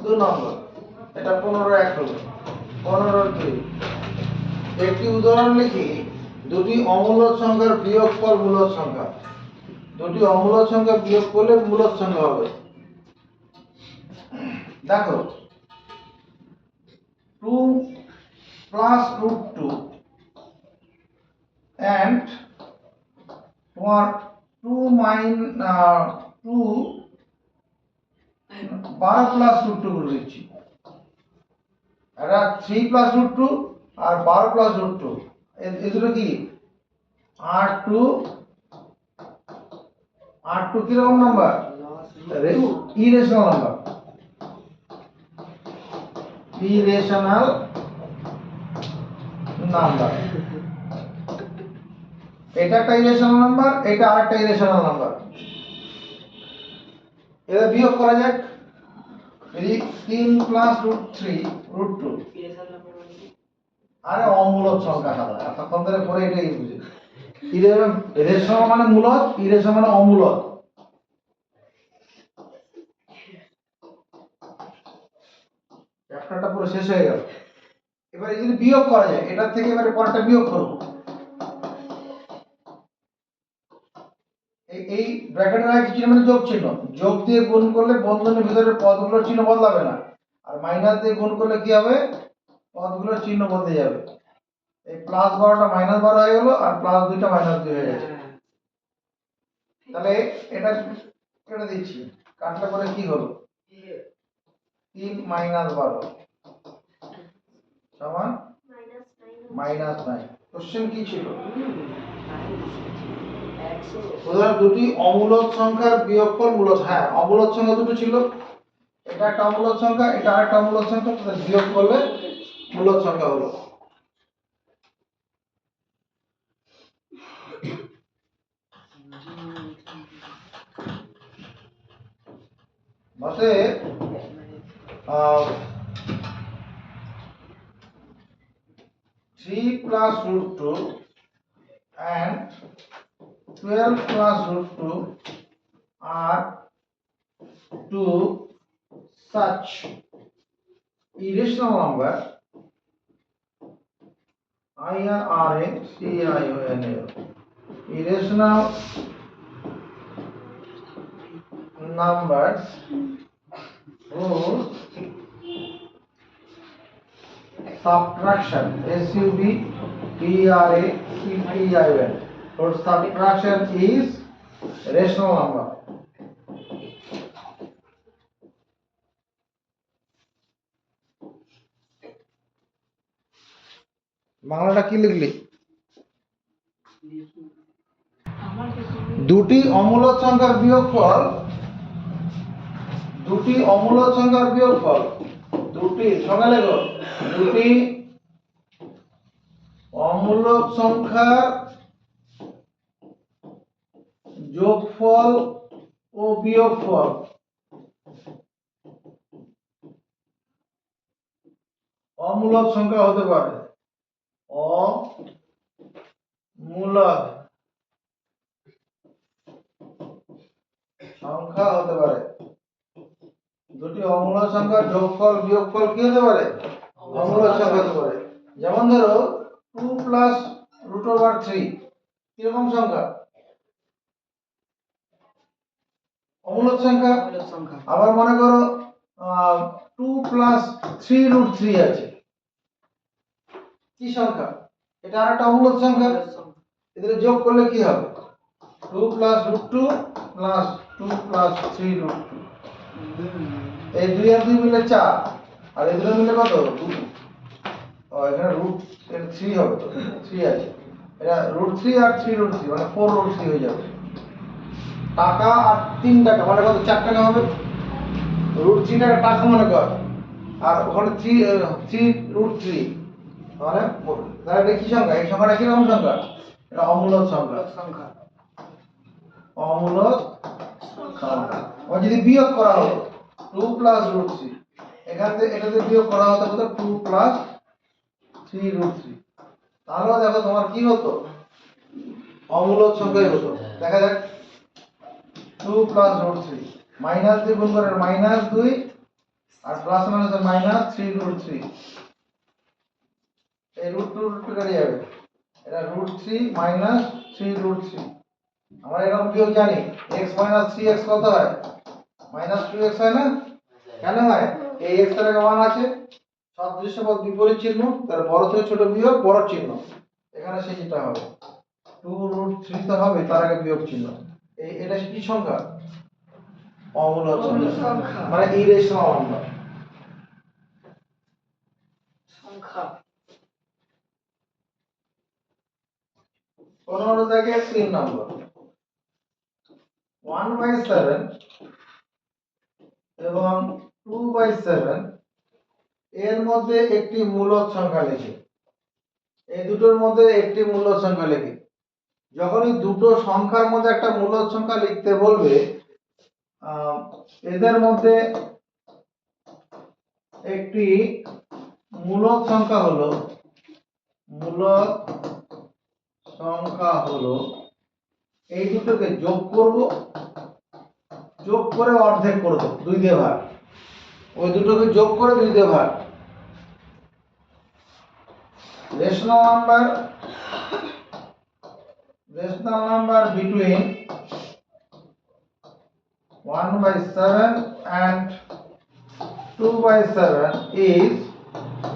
2 নম্বর। এটা 15 1 হলো 15 2। একটি উদাহরণ লিখি দুটি অমূলক সংখ্যার বিয়োগফল মূলক সংখ্যা। দুটি অমূলক সংখ্যা বিয়োগ করলে মূলক সংখ্যা হবে। দেখো 2 plus root 2 and তোমার 2 12 plus root 2 করে দিচ্ছি। এটা 3 plus root 2 আর 12 plus root 2 এই দুটো কি? R2 কিরকম number? Irrational number. Irrational number. এটা একটা ইরেশনাল নাম্বার, এটা আরেকটা ইরেশনাল নাম্বার। এদের বিয়োগ করা যাক। এই 3 plus root 3 root 2 আরে অমূলক সংখ্যা সাদা এতক্ষণ ধরে পরে এটাই বুঝে। ইরেশনাল মানে মূলক, ইরেশনাল মানে অমূলক। চ্যাপ্টারটা পুরো শেষ হয়ে গেল। এবারে যদি বিয়োগ করা যায়, এটার থেকে এবারে পরেরটা বিয়োগ করব। এই ব্র্যাকেটের আগে কিছু মানে যোগ চিহ্ন, যোগ দিয়ে গুণ করলে বন্ধনীর ভিতরে পদগুলোর চিহ্ন বদলাবে না, আর মাইনাস দিয়ে গুণ করলে কি হবে? পদগুলোর চিহ্ন বদলে যাবে। এই প্লাস 12টা মাইনাস 12 হয়ে গেল, আর প্লাস 2টা মাইনাস 2 হয়ে গেছে। তাহলে এটা কেটে দিচ্ছি, কাটলে পরে কি হলো? 3 minus 12 সমান -9। কোশ্চেন কি ছিল? উদাহরণ দুটি অমূলক সংখ্যার বিয়োগফল মূলক। হ্যাঁ, অমূলক সংখ্যা দুটো ছিল, এটা একটা অমূলক সংখ্যা, এটা আরেকটা অমূলক সংখ্যা, তাহলে বিয়োগ করলে মূলক সংখ্যা হলো। 3 plus root 2 and 12 plus root 2 are two such irrational number irrational irrational numbers whose subtraction subtraction whose subtraction is rational number. বাংলাটা কি লিখলি? দুটি অমূলক সংখ্যার বিয়োগফল দুটি অমূলক সংখ্যার বিয়োগফল দুটি সংখ্যা লেখো দুটি অমূলক সংখ্যার যোগফল ও বিয়োগফল অমূলক সংখ্যা হতে পারে অমূলক সংখ্যা হতে পারে দুটি অমূলক সংখ্যার যোগফল বিয়োগফল কি হতে পারে অমূলক সংখ্যা হতে পারে যেমন ধরো 2 প্লাস রুট ওভার 3 কিরকম সংখ্যা অমূলক সংখ্যা আবার মনে করো 2 প্লাস 3 রুট 3 আছে কি সংখ্যা এটা আরেকটা অমূলক সংখ্যা এদের যোগ করলে কি হবে 2 plus root 2 plus 2 plus 3 root 2 এই 2 আর 2 মিলে 4 আর এদের মিলে কত 2 এখানে রুট 3 হবে তো 3 আছে এটা রুট 3 আর 3 রুট 3 মানে 4 রুট 3 হয়ে যাবে টাকা আর 3 টাকা মানে কত 4 টাকা হবে রুট 3 টাকা টাকা মনে কর আর ওখানে 3 রুট 3 মানে তাহলে এটা কি সংখ্যা এই সংখ্যাটা কি রকম সংখ্যা এটা অমূলক সংখ্যা অমূলক সংখ্যা ও যদি বিয়োগ করা হতো 2 প্লাস রুট 3 এখান থেকে এটাতে বিয়োগ করা হতো কত 2 প্লাস 3 রুট 3 তাহলে দেখো তোমার কি হতো অমূলক সংখ্যাই হতো দেখা যাক 2 প্লাস রুট 3 মাইনাস দিয়ে গুণ করে মাইনাস 2 আর প্লাস মাইনাস মাইনাস 3 রুট 3 এই রুট 2 রুট 2 কেটে যাবে এটা রুট 3 মাইনাস 3 রুট 3 আমরা এরকম বিয়োগ জানি x মাইনাস 3x কত হয় মাইনাস 2x হয় না কেন হয় এই x এর আগে 1 আছে সদৃশ্য পদ বিপরীত চিহ্ন তার বড় থেকে ছোট বিয়োগ বড় চিহ্ন এখানে সেই যেটা হবে 2 রুট 3 তো হবে তার আগে বিয়োগ চিহ্ন এটা কি সংখ্যা অমূলক সংখ্যা মানে ইরেশনাল নাম্বার সংখ্যা 15 থেকে 3 নম্বর 1/7 এবং 2/7 এর মধ্যে একটি মূলক সংখ্যা লিখি এই দুটোর মধ্যে একটি মূলক সংখ্যা লিখি যখনই দুটো সংখ্যার মধ্যে একটা মূলক সংখ্যা লিখতে বলবে এদের মধ্যে একটি মূলক সংখ্যা হলো এই দুটোকে যোগ করব যোগ করে অর্ধেক করে দেব 2 দিয়ে ভাগ ওই দুটোকে যোগ করে 2 দিয়ে ভাগ rational number between 1/7 and 2/7 is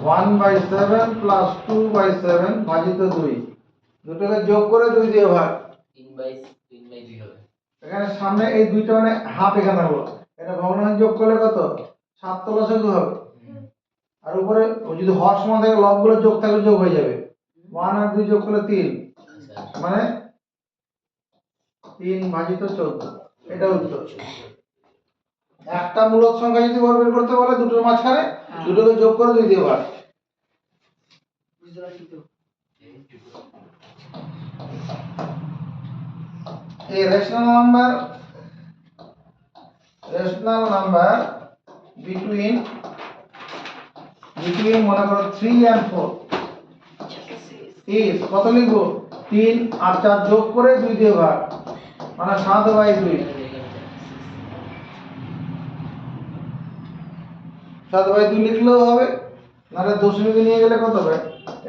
1/7 plus 2/7 ভাজিত 2 দুটোকে যোগ করে 2 দিয়ে ভাগ 3/2 হবে এখানে সামনে এই দুইটা মানে হাফ এখানে হলো এটা ভগ্নাংশ যোগ করলে কত 7 তো লসাগু হবে আর উপরে যদি হর সমান থাকে লবগুলো যোগ থাকলে যোগ হয়ে যাবে 1 আর 2 যোগ করলে 3 মানে 3 ভাজিত 14 এটা উত্তর একটা মূলক সংখ্যা যদি বের করতে বলে দুটোর মাঝখানে দুটোকে যোগ করে 2 দিয়ে ভাগ এই রেশনাল নাম্বার between মনে করো 3 and 4 ইস কত লিখবো 3 আর 4 যোগ করে 2 দিয়ে ভাগ মানে 7/2 7/2 লিখলেও হবে নাহলে দশমিকে নিয়ে গেলে কত হবে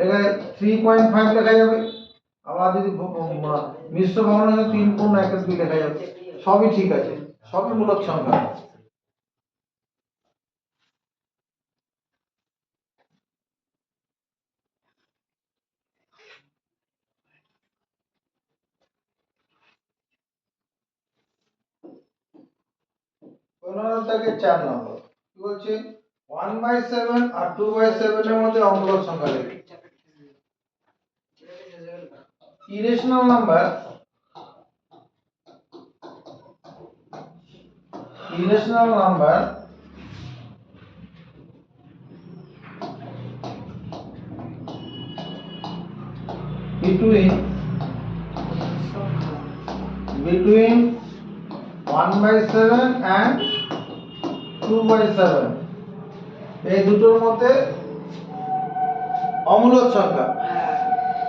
এখানে 3.5 লেখা যাবে আবার যদি মিশ্র ভগ্নাংশে 3.1 লেখা যাবে সবই ঠিক আছে সবই মূলক সংখ্যা পনেরো থেকে 4 নম্বর কি বলছে 1/7 আর 2/7 এর মধ্যে অমূলক সংখ্যা লিখি ইরেশনাল নাম্বার between 1/7 and 2/7 এই দুটোর মধ্যে অমূলক সংখ্যা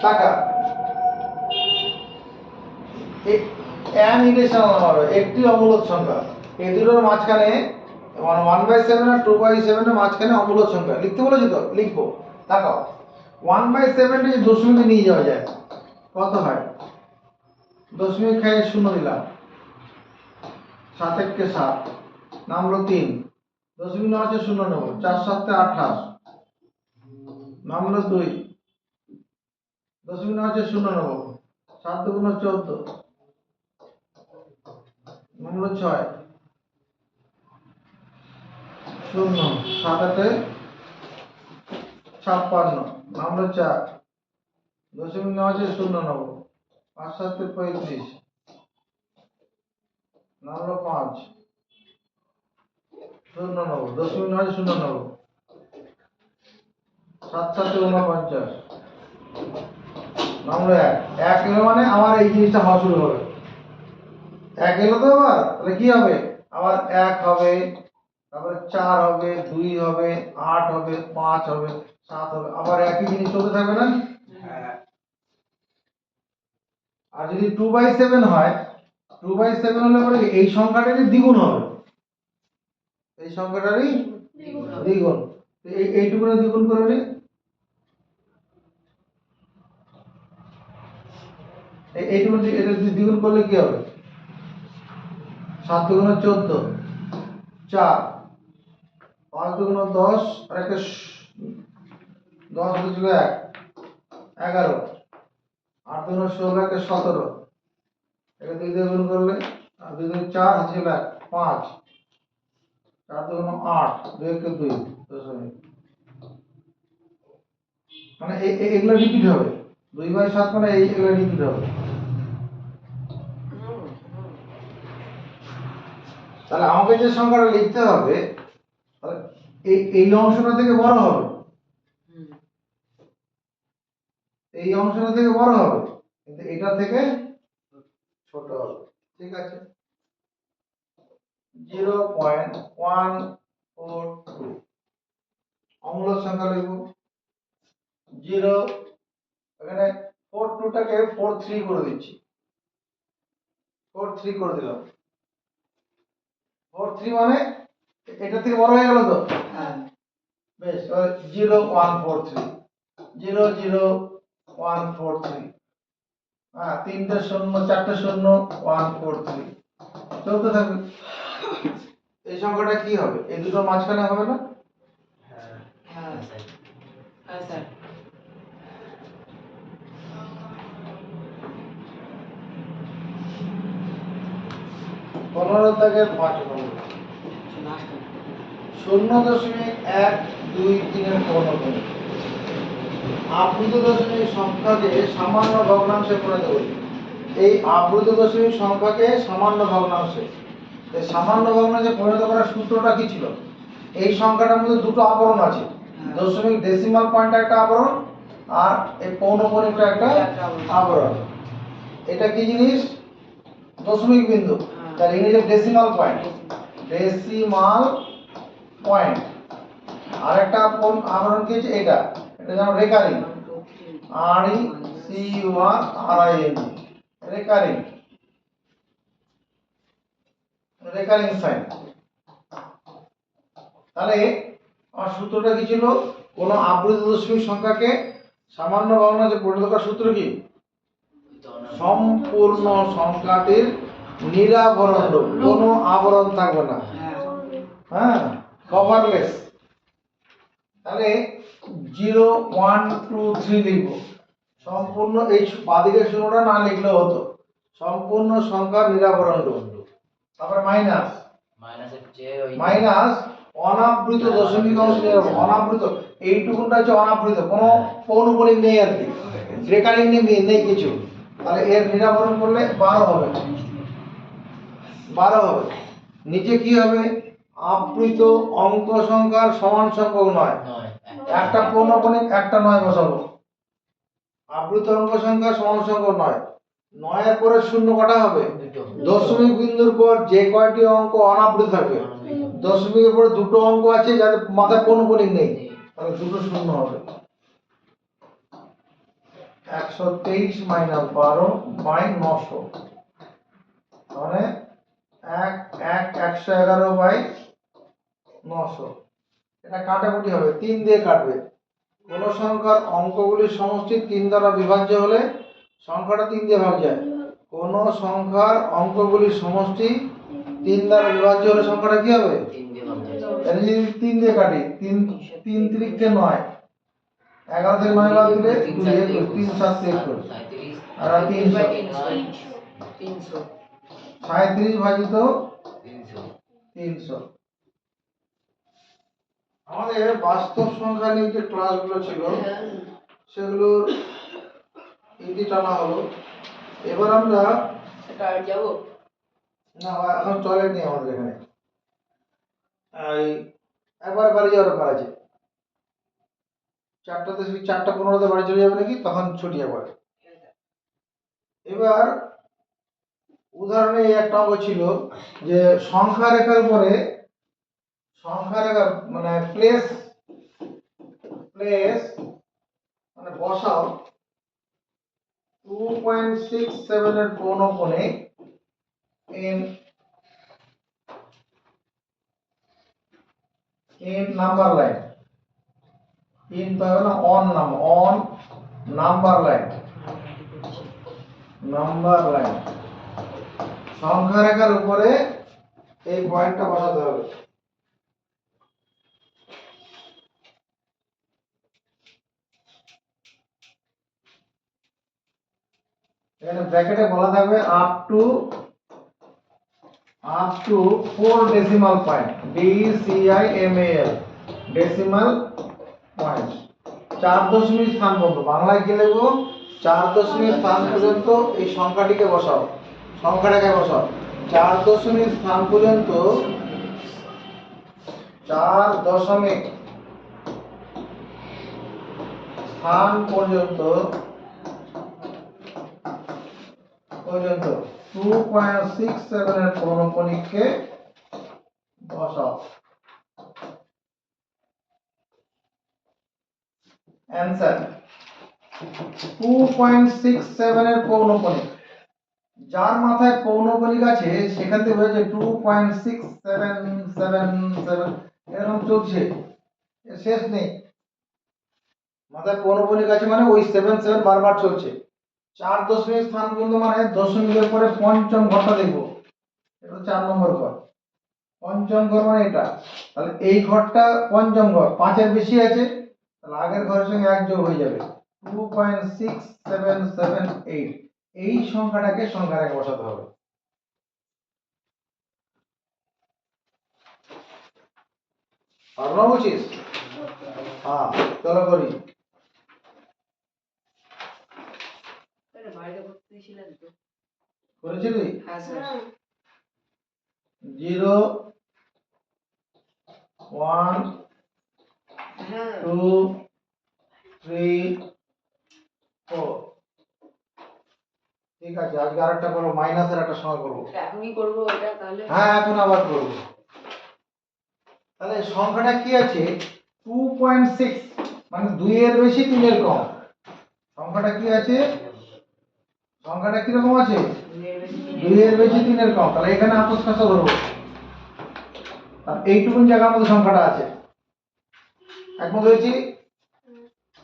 টাকা an ইরেশনাল নাম্বার একটি অমূলক সংখ্যা এই দুটোর মাঝখানে 1/7 আর 2/7 এর মাঝখানে অমূলক সংখ্যা লিখতে বলেছি তো লিখবো তাকাও 1/7 টি দশমিকে নিয়ে যাওয়া যায় কত হয় দশমিক খাইয়ে 0 দিলাম 7 কে 7 নামলো 3 দশমিক নেওয়া আছে 0 নেব 4 7 28 নামলো 2 দশমিক নেওয়া আছে 0 নেব 7 2 14 নামলো 6 0 7 8 56 নামলো 4 দশমিক নেওয়া আছে 0 নেব 5 7 35 নামলো 5 0 নেব দশমিক নেওয়া আছে 0 নেব 7 7 49 নামলো 1 1 এলো মানে আমার এই জিনিসটা হওয়া শুরু হবে 1 এলো তো আবার তাহলে কি হবে আবার 1 হবে তারপরে 4 হবে 2 হবে 8 হবে 5 হবে 7 হবে আবার একই জিনিস চলতে থাকবে না আর যদি 2/7 হয় 2/7 হলে পরে এই সংখ্যাটারই দ্বিগুণ হবে এই সংখ্যাটারই দ্বিগুণ এইটুকুনে দ্বিগুণ করে নি এইটুকুনে এটা দ্বিগুণ করলে কি হবে 7 2 14 4 5 2 10 আর একটা 10 2 1 11 8 2 16 একটা 17 এটা 2 দিয়ে গুণ করলে আর 2 2 4 আছে 1 5 4 2 8 2 1 2 দশমিক মানে এগুলো রিপিট হবে 2/7 মানে এগুলো রিপিট হবে তাহলে আমাকে যে সংখ্যাটা লিখতে হবে তাহলে এই অংশটা থেকে বড় হবে এই অংশটা থেকে বড় হবে কিন্তু এটা থেকে ছোট হবে ঠিক আছে 0.142 অমূলক সংখ্যা লিখব 0 এখানে 42 টাকে 43 করে দিচ্ছি 43 করে দিলাম 43 মানে এটা থেকে বড় হয়ে গেল তো হ্যাঁ বেশ 0143 00143 হ্যাঁ 3টে 0 4টে 0 143 চলতে থাকবে এই সংখ্যাটা কি হবে এই দুটোর মাঝখানে হবে না হ্যাঁ স্যার হ্যাঁ স্যার 15 থেকে 5 নম্বর 0.123 এর কোণকোণ আবৃত দশমিক সংখ্যাকে সামান্য ভগ্নাংশে পরিণত করি এই আবৃত দশমিক সংখ্যাকে সামান্য ভগ্নাংশে এই সামান্য ভগ্নাংশে পরিণত করার সূত্রটা কি ছিল এই সংখ্যাটার মধ্যে দুটো আবরণ আছে দশমিক ডেসিমাল পয়েন্ট একটা আবরণ আর এই পৌনঃপুন্যটা একটা আবরণ এটা কি জিনিস দশমিক বিন্দু তার ইংরেজি ডেসিমাল পয়েন্ট আরেকটা আবরণ কি আছে এটা যেমন recurring RECURRING, recurring, recurring sign. তাহলে আমার সূত্রটা কি ছিল? কোন আবৃত দশমিক সংখ্যাকে সামান্য ভগ্নাংশে পরিণত করার সূত্র কি? সম্পূর্ণ সংখ্যাটির নিরাবরণ রূপ, কোনো আবরণ থাকবে না, হ্যাঁ, কভারলেস। তাহলে 0 1 2 3 লিখবো, সম্পূর্ণ, এই বাদিকে শুরুটা না লিখলেও হতো, সম্পূর্ণ সংখ্যার নিরাবরণ রূপ। তারপরে মাইনাস, মাইনাস অনাবৃত দশমিক অংশ নিরাবরণ, অনাবৃত এইটুকুনটা হচ্ছে অনাবৃত, কোনো পৌনঃপুনিক নেই আর কি, রেকারিং নেই কিছু। তাহলে এর নিরাবরণ করলে 12 হবে, 12 হবে। নিচে কি হবে? আবৃত অঙ্ক সংখ্যার সমান সংখ্যক নয়, একটা পৌনঃপুনিক একটা নয় বসাবো। আবৃত অঙ্ক সংখ্যা সমান সংখ্যক নয়, নয়ের পরে শূন্য কটা হবে? দশমিক বিন্দুর পর যে কয়টি অঙ্ক অনাবৃত থাকবে, দশমিকের পরে দুটো অঙ্ক আছে যাদের মাথায় পৌনঃপুনিক নেই, তাহলে দুটো শূন্য হবে। 123 মাইনাস 12 বাই 900, মানে 111 বাই 900। এটা কাটাকুটি হবে, 3 দিয়ে কাটবে। কোন সংখ্যার অঙ্কগুলির সমষ্টি 3 দ্বারা বিভাজ্য হলে সংখ্যাটা 3 দিয়ে ভাগ যায়। কোন সংখ্যার অঙ্কগুলির সমষ্টি 3 দ্বারা বিভাজ্য হলে সংখ্যাটা কি হবে? 3 দিয়ে ভাগ যায়। যদি 3 দিয়ে কাটি, 3 3 3 9, 11 থেকে 9 বাদ দিলে 2 21, 3 7 21 আর 300, 37 ভাজিত 300। আমাদের বাস্তব সংখ্যা নিয়ে যে ক্লাসগুলো ছিল সেগুলোর ইতি টানা হলো। এবার আমরা যাবো না, এখন চলেনি আমাদের এখানে, এই একবার বাড়ি যাওয়ার ব্যাপার আছে, 4টাতে 4:15 বাড়ি চলে যাবে নাকি, তখন ছুটি আবার। এবার উদাহরণে এই একটা অঙ্ক ছিল যে সংখ্যা রেখার উপরে, সংখ্যা রেখা মানে প্লেস মানে বসাও 2.67 এর পৌনঃপুনিক in number line, in তো হবে না, on number line, সংখ্যা রেখার উপরে এই পয়েন্টটা বসাতে হবে। এখানে ব্র্যাকেটে বলা থাকবে up to 4 decimal point, DECIMAL, decimal point, 4 দশমিক স্থান পর্যন্ত। বাংলায় কি লিখবো? 4 দশমিক স্থান পর্যন্ত এই সংখ্যাটিকে বসাও, সংখ্যাটাকে বসাও। 4 দশমিক স্থান পর্যন্ত, 4 দশমিক স্থান পর্যন্ত 2.67 এর পৌনঃপুনিককে বসাও। অ্যানসার 2.67 এর পৌনঃপুনিক, যার মাথায় পৌনঃপুনিক আছে সেখান থেকে হয়েছে 2.6777, এরকম চলছে, এর শেষ নেই। মাথায় পৌনঃপুনিক আছে মানে ওই 77 বারবার চলছে। 4 দশমিক স্থান পর্যন্ত মানে দশমিকের পরে পঞ্চম ঘরটা দেখবো, এটা 4 নম্বর ঘর, পঞ্চম ঘর মানে এটা, তাহলে এই ঘরটা পঞ্চম ঘর, 5 এর বেশি আছে, তাহলে আগের ঘরের সঙ্গে 1 যোগ হয়ে যাবে, 2.6778। এই সংখ্যাটাকে সংখ্যা রেখে বসাতে হবে। পারবো বলছিস? হ্যাঁ, চলো করি। করেছিলি? 0 1 2 3 4। ঠিক আছে, আজকে আরেকটা করবো, মাইনাসের একটা সময় করবো। এখনই করবো এটা তাহলে? হ্যাঁ, এখন আবার করবো। তাহলে সংখ্যাটা কি আছে? 2.6, মানে 2 এর বেশি 3 এর কম, সংখ্যাটা কি আছে? সংখ্যাটা কিরকম আছে? 2 এর বেশি 3 এর কম, তাহলে এখানে আপোষ কাছে ধরবো। আর এইটুকুন জায়গার মধ্যে সংখ্যাটা আছে, একমত হয়েছি?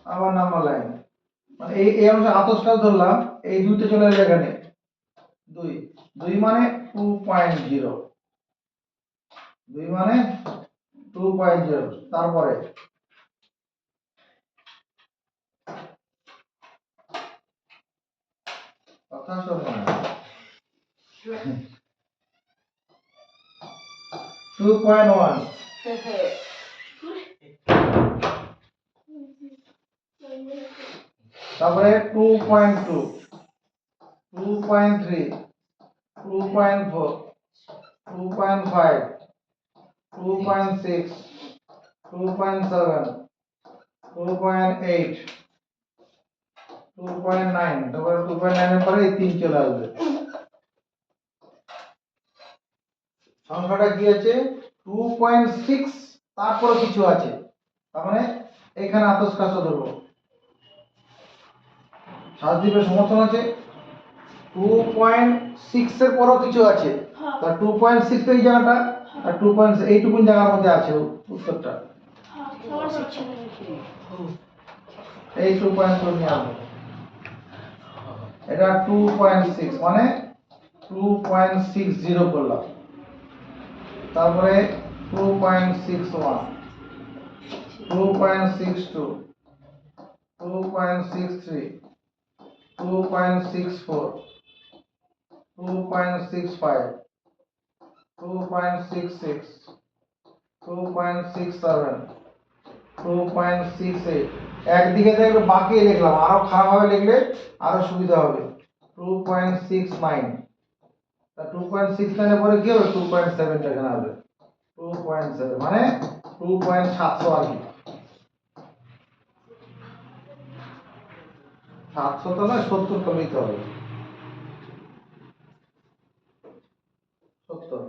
আবার নাম্বার লাইন, মানে এই এই অংশে আপোষ কাজ ধরলাম, এই দুইটা চলে যাবে এখানে, 2 2 মানে 2.0, 2 মানে 2.0, তারপরে কথা শোনো, 2.1, তারপরে 2.2, 2.3, 2.4, 2.5, 2.6, 2.7, 2.8, 2.9, তারপরে 2.9 এর পরে এই 3 চলে আসবে। সংখ্যাটা কি আছে? 2.6, তারপরে কিছু আছে, তার মানে এখানে আতস কাজ ধরবো। সাতদ্বীপের সমর্থন আছে, 2.6 এর পরও কিছু আছে, তা 2.6 এই জায়গাটা আর 2. এইটুকুন জায়গার মধ্যে আছে উত্তরটা। এই 2.2 নিয়ে আসবো, এটা 2.6 মানে 2.60 করলাম, তারপরে 2.61, 2.62, 2.63, 2.64, 2.65, 2.66, 2.67, 2.68, একদিকে দেখলে বাকি লিখলাম, আরো খারাপ ভাবে লিখলে আরো সুবিধা হবে। 2.69, তা 2.69 এর পরে কি হবে? 2.7 টা এখানে আসবে, 2.7 মানে 2.700 আর কি, 700 তো না, 70 তো নিতে হবে, 70।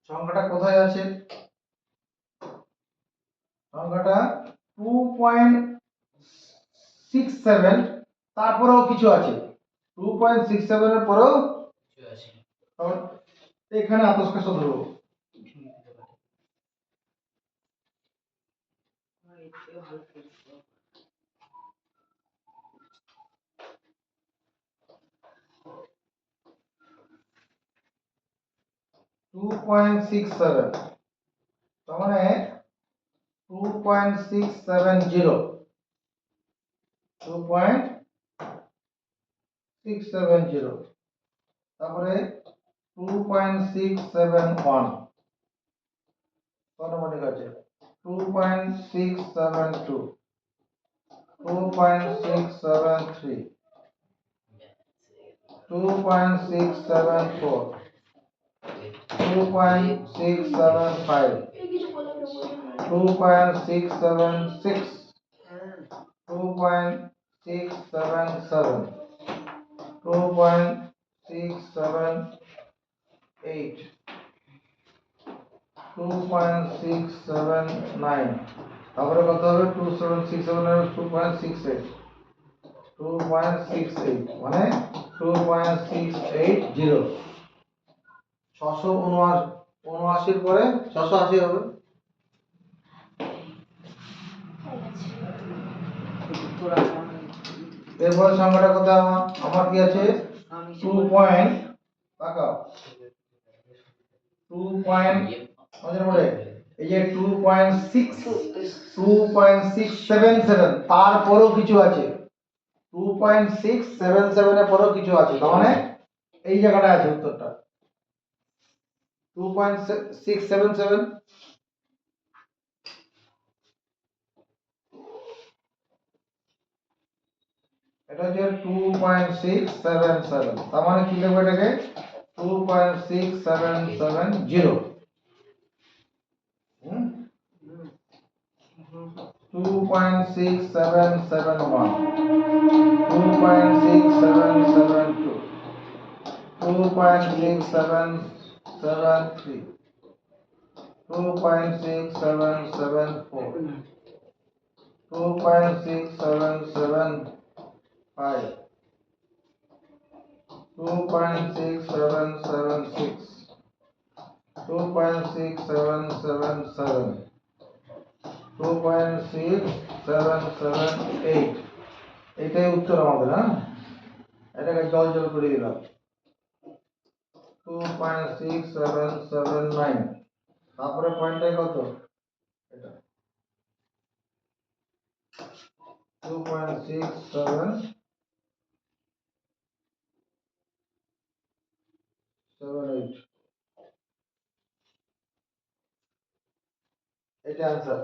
সংখ্যাটা কোথায় আছে? সংখ্যাটা 2.67, তারপরেও কিছু আছে, 2.67 এর পরেও তখন এখানে আপোষ কাজ ধরবো। টু পয়েন্ট সিক্স সেভেন, তার মানে 2.670, 2.670, তারপরে 2.671, কত নম্বর লেখা আছে? 2.672, 2.673, 2.674, 2.675, 2.676, 2.677, 2.678, 2.679, তারপরে কত হবে? 2767 2.68, 2.68 মানে 2.680, 679 পরে 680 হবে। এরপরে সংখ্যাটা কত? আমার কি আছে? 2 পয়েন্ট, তাকাও, 2 পয়েন্ট আমাদের মনে এই যে 2.677, তারপরেও কিছু আছে, 2.677 এর পরেও কিছু আছে, তার মানে এই জায়গাটা আছে উত্তরটা 2.677। এটা হচ্ছে 2.677, তার মানে কি লিখবো এটাকে? 2.6770, 2.6771, 2.6772, 2.6773, 2.6774, 2.6775, 2.6776, 2.6777, 2.6778, এটাই উত্তর আমাদের। হ্যাঁ, এটাকে জল জল করে দিলাম। 2.6779, তারপরে পয়েন্টটা কত? এটা 2.6778, এটা आंसर।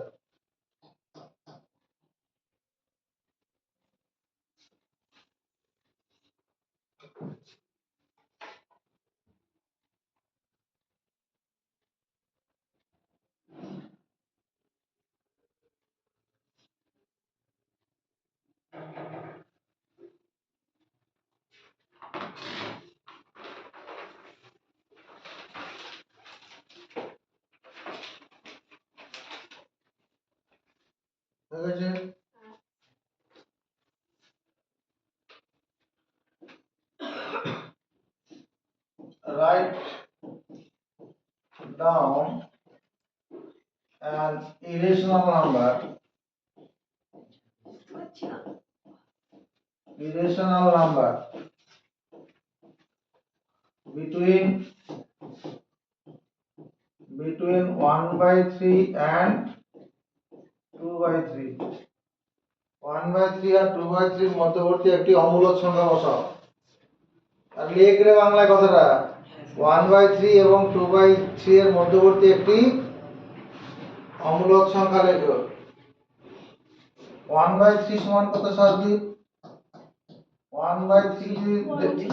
ঠিক আছে, write down an irrational number between 1/3 and 2/3। 1/3 আর 2/3 এর মধ্যবর্তী একটি অমূলক সংখ্যা বসাও। আর লিখ রে বাংলায় কথাটা, 1/3 এবং 2/3 এর মধ্যবর্তী একটি অমূলক সংখ্যা লেখো। 1/3 সমান কত সহজীব? 1/3 যদি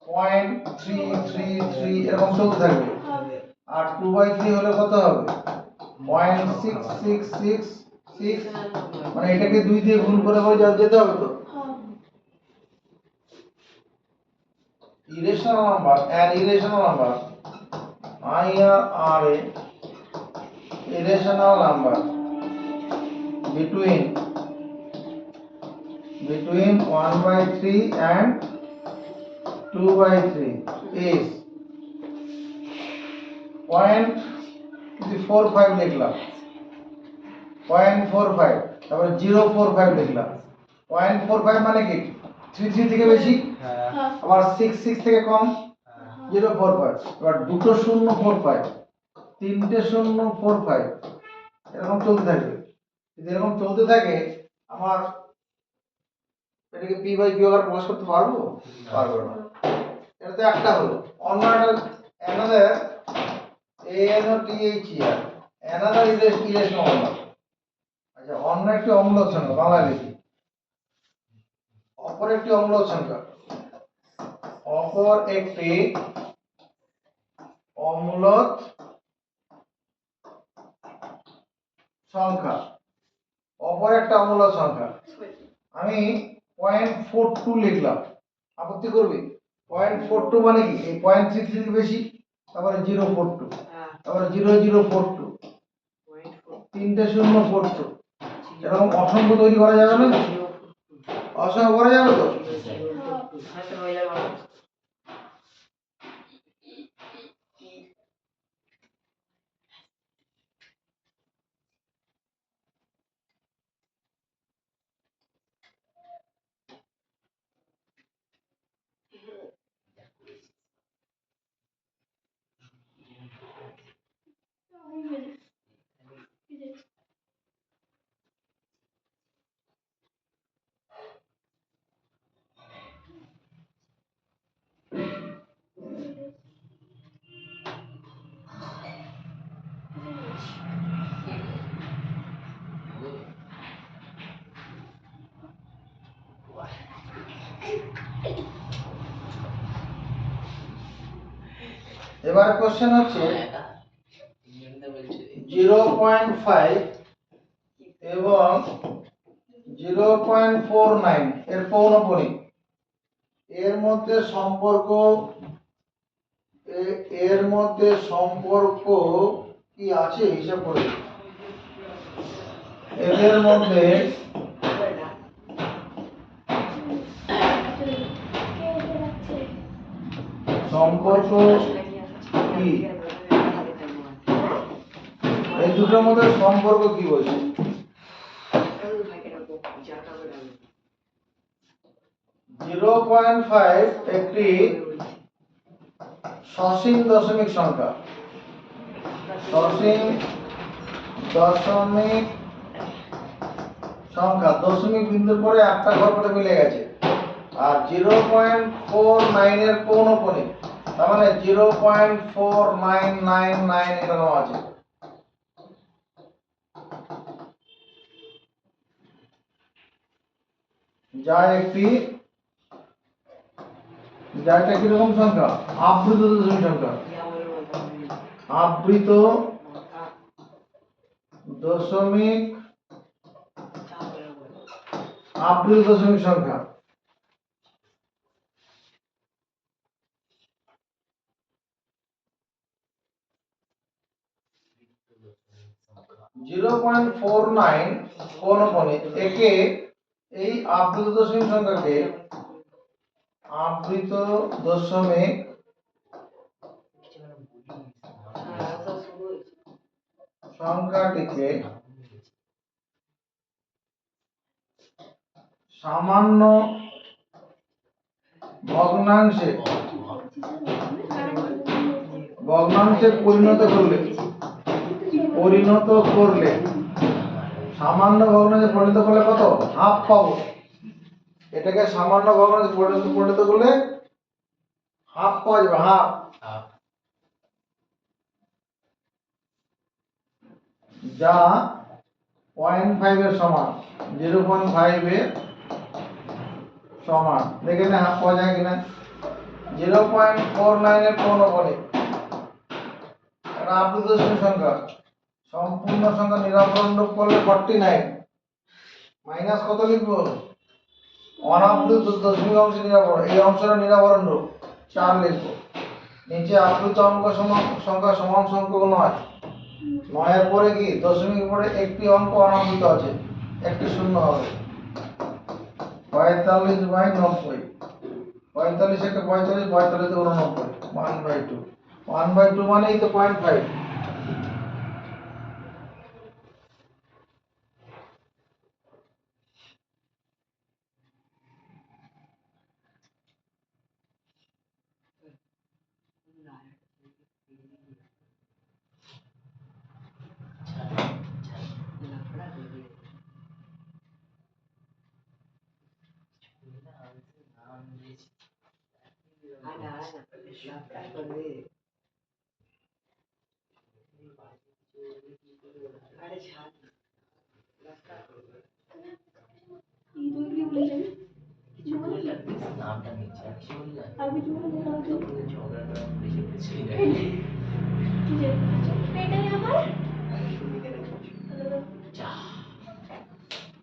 0.333 এরকম চলতে থাকবে, আর 2/3 হলে কত হবে? 0.6666, মানে এটাকে 2 দিয়ে গুণ করে যেতে হবে তো। irrational number, an irrational number, IRA, irrational number between 1/3 and 2/3 is 0.45 লিখলাম, 0.45, তারপরে 045 লিখলাম। 0.45 মানে কি 33 থেকে বেশি, আবার 66 থেকে কম, 045। এবার দুটো 045, তিনটে 045, এরকম চলতে থাকবে। যদি এরকম চলতে থাকে, আমার এটাকে পি বাই কিউ আকারে প্রকাশ করতে পারবো? পারবো না। এটা তো একটা হলো। অন্য একটা another ANOTHER, another irrational number। আচ্ছা, অন্য একটি অমূলক সংখ্যা, বাংলা লিখি। অপর একটি অমূলক সংখ্যা, অপর একটি অমূলক সংখ্যা, অপর একটা অমূলক সংখ্যা। আমি 0.42 লিখলাম, আপত্তি করবি? 0.42 মানে কি? এই 0.33 থেকে বেশি, তারপরে 042, তারপরে 0042, তিনটে 042, এরকম অসংখ্য তৈরি করা যাবে না? অসংখ্য করা যাবে তো? এবার কোশ্চেন হচ্ছে 0.5 এবং 0.49 এর পৌনঃপুনিক, এর মধ্যে সম্পর্ক কি আছে হিসাব করে। এদের মধ্যে সম্পর্ক কি, এই দুটোর মধ্যে সম্পর্ক কি বলছে? 0.5 একটি সসীম দশমিক সংখ্যা। সসীম দশমিক সংখ্যা দশমিক বিন্দুর পরে একটা ঘর করে মিলে গেছে। আর 0.49 এর পৌনঃপুনিক, তার মানে 0.4999 এরকম আছে। যা একটা কিরকম সংখ্যা? আবৃত দশমিক সংখ্যা। আবৃত দশমিক সংখ্যা। জিরো পয়েন্ট 49 পৌনঃপুনিক, একে এই আবৃত দশমিক সংখ্যাকে আবৃত দশমিক সংখ্যাটিকে সামান্য ভগ্নাংশে পরিণত করলে সামান্য ভগ্নাংশে পরিণত করলে কত? হাফ পাবো। এটাকে সামান্য ভগ্নাংশে পরিণত করলে হাফ পাওয়া যাবে, হাফ। যা 0.5 এর সমান, 0.5 এর সমান। দেখে না হাফ পাওয়া যায় কিনা। 0.49 এর পৌনঃপুনিক, এটা আবৃত দশমিক সংখ্যা। সম্পূর্ণ সংখ্যা নিরাবরণ রূপ করলে 49 মাইনাস কত লিখবো? অনাবৃত দশমিক অংশ নিরাবরণ, এই অংশটা নিরাবরণ রূপ 4 লিখবো। নিচে আবৃত অঙ্ক সংখ্যা সমান সংখ্যক নয়। 9 এর পরে কি দশমিক পরে একটি অঙ্ক অনাবৃত আছে, একটি শূন্য হবে। 45/90, 45 একে 45, 45 তে 89, 1/2। 1/2 মানেই তো 0.5।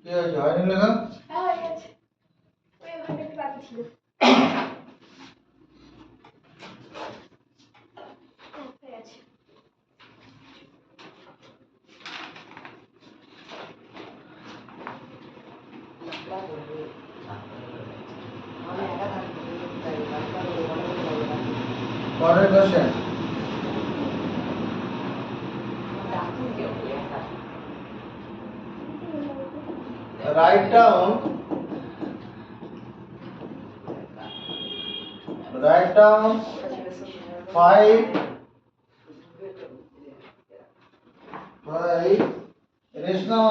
কি হয়েছে? হয়নি লেখা? পরের question. Write down 5 rational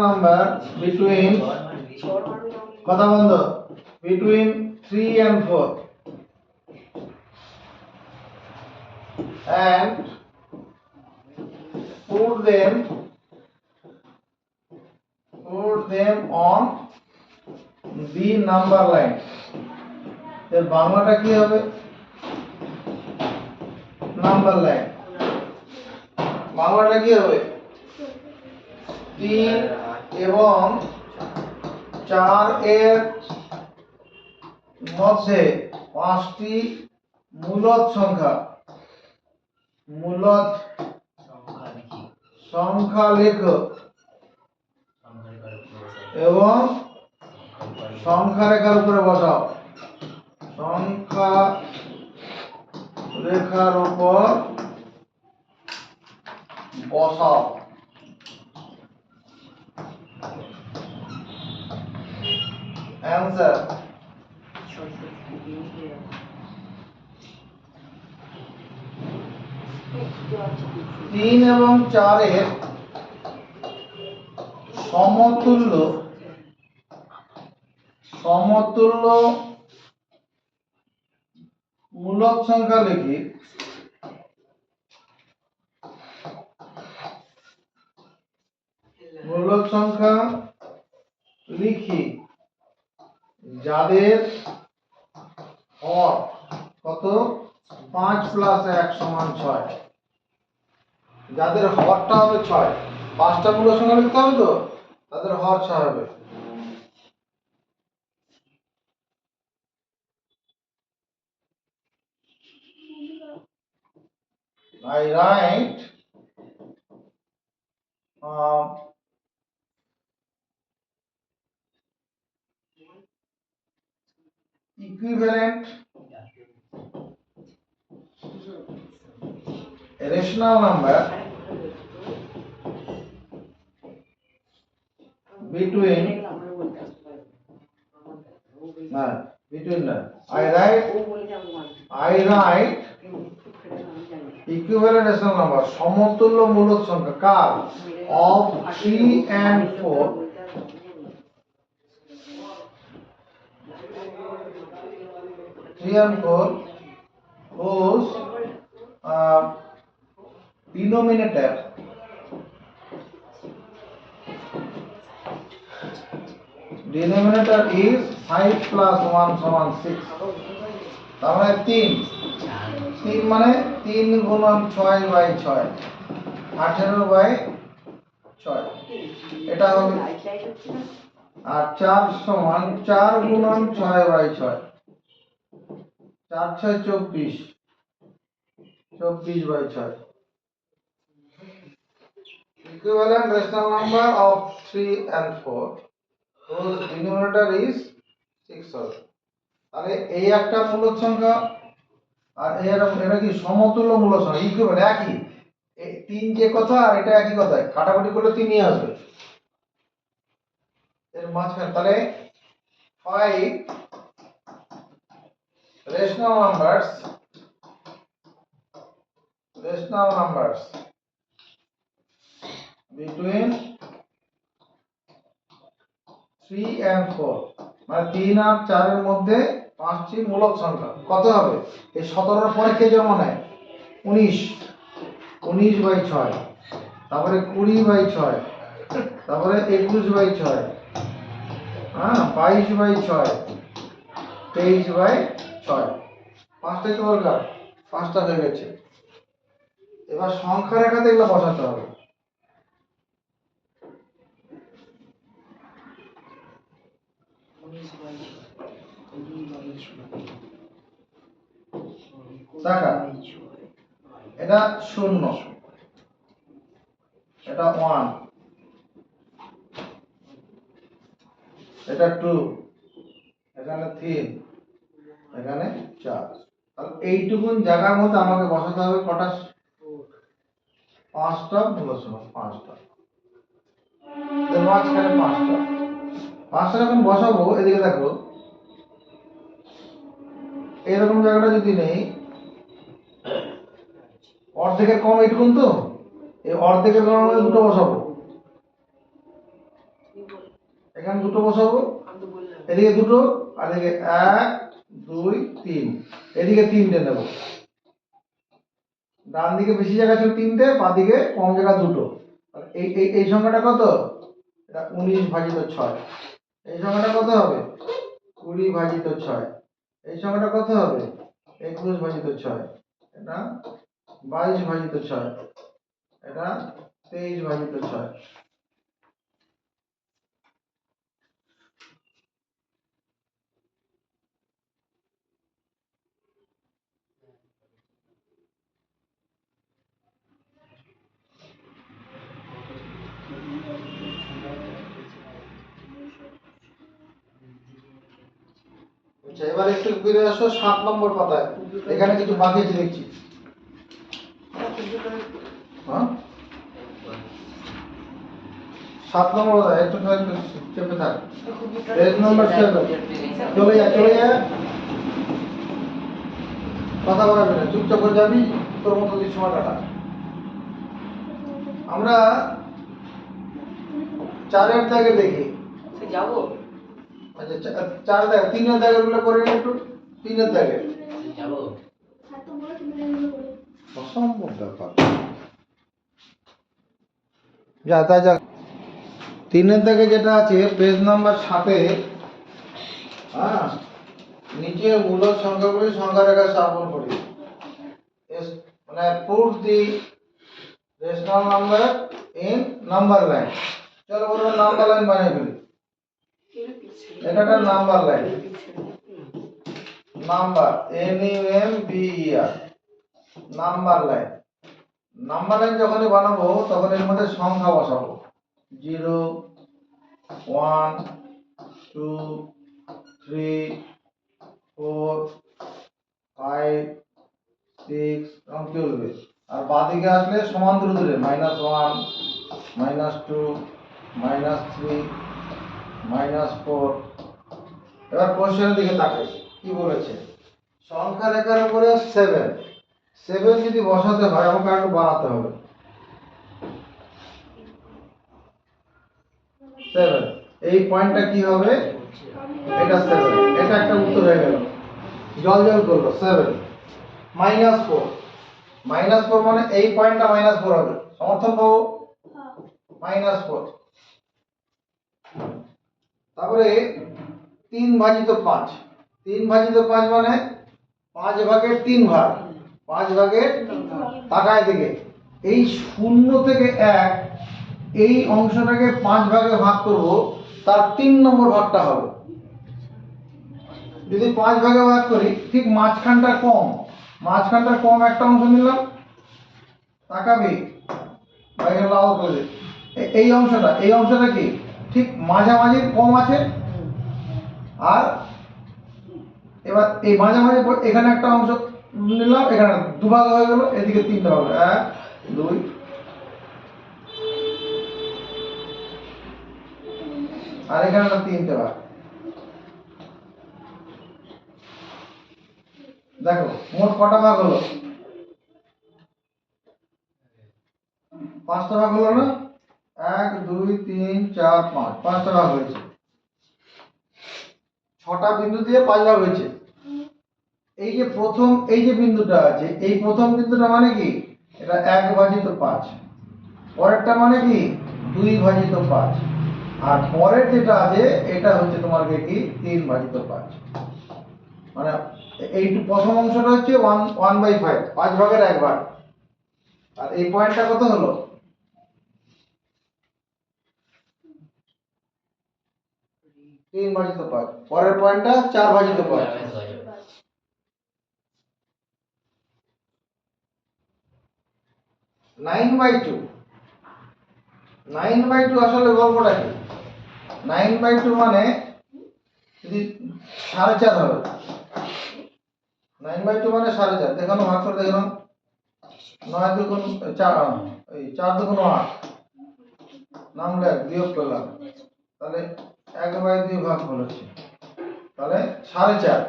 number between কথা বন্ধ, between 3 and 4 and put them on the number line. এর বাংলাটা কি হবে? Number line. বাংলাটা কি হবে? 3 এবং 4 এর মধ্যে 5টি মূলদ সংখ্যা মূলদ সংখ্যা লেখো এবং সংখ্যা রেখার উপরে বসাও। সংখ্যা রেখার উপর বসাও। অ্যান্সার 3 এবং 4 এর সমতুল্য মূলদ সংখ্যা লিখি। মূলদ সংখ্যা লিখি যাদের হর কত 5 + 1 = 6। যাদের হরটা হবে 6, 5টা মূলদ সংখ্যা লিখতে হবে তো, তাদের হর 6 হবে। I write equivalent rational number between I write equivalent rational number সমতুল্য মূলদ সংখ্যা কার of 3 and 4 whose denominator is 5 + 1 = 6। তার মানে 3 মানে 3 × 6/6 18/6 এটা হবে। আর 4 = 4 × 6/6 4 × 6 = 24 24/6। Equivalent rational number of 3 and 4 whose denominator is 6 হবে। তাহলে এই একটা মূলদ সংখ্যা আর এটা কি সমতুল্য মূলদ সংখ্যা, ইকুইভ্যালেন্ট একই। এই 3 যে কথা আর এটা একই কথা, কাটাকুটি করলে 3 ই আসবে এর মাঝখানে। তাহলে 5 rational numbers between 3 and 4 মানে 3 আর 4 এর মধ্যে 5টি মূলদ সংখ্যা কত হবে? এই 17 এর পরে কে জন্ম নেয়? 19 19/6, তারপরে 20/6, তারপরে 21/6, হ্যাঁ 22/6, 23/6। 5টাই তো দরকার, 5টা হয়ে গেছে। এবার সংখ্যা রেখাতে এগুলো বসাতে হবে। দেখা এটা 0, এটা 1, এটা 2, এখানে 3, এখানে 4। তাহলে এইটুকুন জায়গার মধ্যে আমাকে বসাতে হবে কটা? 5টা মূলদ সংখ্যা, 5টা। এর মাঝখানে 5টা। 5টা যখন বসাবো, এদিকে দেখো এরকম জায়গাটা যদি নেই, অর্ধেকের কম এইটুকুন তো, এই অর্ধেকের কম মধ্যে দুটো বসাবো, এখানে দুটো বসাবো, এদিকে দুটো, আর এদিকে 1 2 3, এদিকে 3টে নেব। ডান দিকে বেশি জায়গা ছিল 3টে, বাঁ দিকে কম জায়গা দুটো। এই এই এই সংখ্যাটা কত? এটা 19/6। এই সংখ্যাটা কত হবে? 20/6। এই সংখ্যাটা কত হবে? 21/6। এটা 22/6। এটা 23/6। আচ্ছা, এবার একটু ফিরে আসো 7 নম্বর পাতায়। এখানে কিছু বাকি আছে দেখছি। হ্যাঁ, 7 নম্বর পাতায় একটু চেপে থাক। পেজ নম্বর 7। চলে যা, চলে যা। কথা বলাবি না, চুপচাপ করে যাবি, তোর মতো দিয়ে সময় কাটা। আমরা 4-এর দাগে দেখি। যাবো আচ্ছা, 4 দাগে, 3-এর দাগেগুলো করে নি একটু। 3-এর দাগে যাবো এত বড় তুমি এগুলো করে অসম্ভব ব্যাপার। যা তাই যা। 3-এর দাগে যেটা আছে পেজ নাম্বার 7-এ, হ্যাঁ, নিচে মূলদ সংখ্যাগুলি সংখ্যা রেখা স্থাপন করি। মানে put the rational number in number line. চলো বলো নাম্বার লাইন বানিয়ে ফেলি। এটা একটা number line. Number NUMBER, number line. Number line যখনই বানাবো তখন এর মধ্যে সংখ্যা বসাবো। 0 1 2 3 4 5 6 এরকম চলবে। আর বাঁদিকে আসলে সমান দূরে দূরে -1 -2 -3 -4। এবার কোশ্চেনের দিকে তাকাই, কি বলেছে? সংখ্যা রেখার উপরে 7 যদি বসাতে হয় আমাকে একটু বানাতে হবে। 7, এই পয়েন্টটা কি হবে? এটা 7, এটা একটা উত্তর হয়ে গেল। জল জল করলো 7 -4। -4 মানে এই পয়েন্টটা -4 হবে। সমর্থন পাবো -4। তারপরে 3/5। 3/5 মানে 5 ভাগের 3 ভাগ। 5 ভাগের, তাকায় দিকে, এই 0 থেকে 1 এই অংশটাকে 5 ভাগে ভাগ করব, তার 3 নম্বর ভাগটা হবে। যদি 5 ভাগে ভাগ করি, ঠিক মাঝখানটা কম একটা অংশ নিলাম, তাকাবি বাইরে লাল করে দে। এই অংশটা কি ঠিক মাঝামাঝি কম আছে। আর এবার এই মাঝামাঝি এখানে একটা অংশ নিলাম, এখানে দুভাগ হয়ে গেল, এদিকে 3টা ভাগ, 1 2। আর এখানে একটা 3টে ভাগ। দেখো মোট কটা ভাগ হলো? 5টা ভাগ হলো না? 1 2 3 4 5, 5টা ভাগ হয়েছে। 6টা বিন্দু দিয়ে 5 ভাগ হয়েছে। এই যে প্রথম এই যে বিন্দুটা আছে, এই প্রথম বিন্দুটা মানে কি? এটা 1/5। পরেরটা মানে কি? 2/5। আর পরের যেটা আছে এটা হচ্ছে তোমার কি 3/5। মানে এই প্রথম অংশটা হচ্ছে 1/5, 5 ভাগের 1 ভাগ। আর এই পয়েন্টটা কত হলো? 3/5। পরের পয়েন্টটা 4/5। 9/2। 9/2 আসলে গল্পটা কি? 9/2 মানে যদি 4.5 হবে। 9/2 মানে 4.5। দেখানো ভাগ করে দেখানো। 9 দুগুণ 4, এই 4 দুগুণ 8, নামলে বিয়োগ করলাম, তাহলে 1/2 ভাগ হচ্ছে, তাহলে 4.5।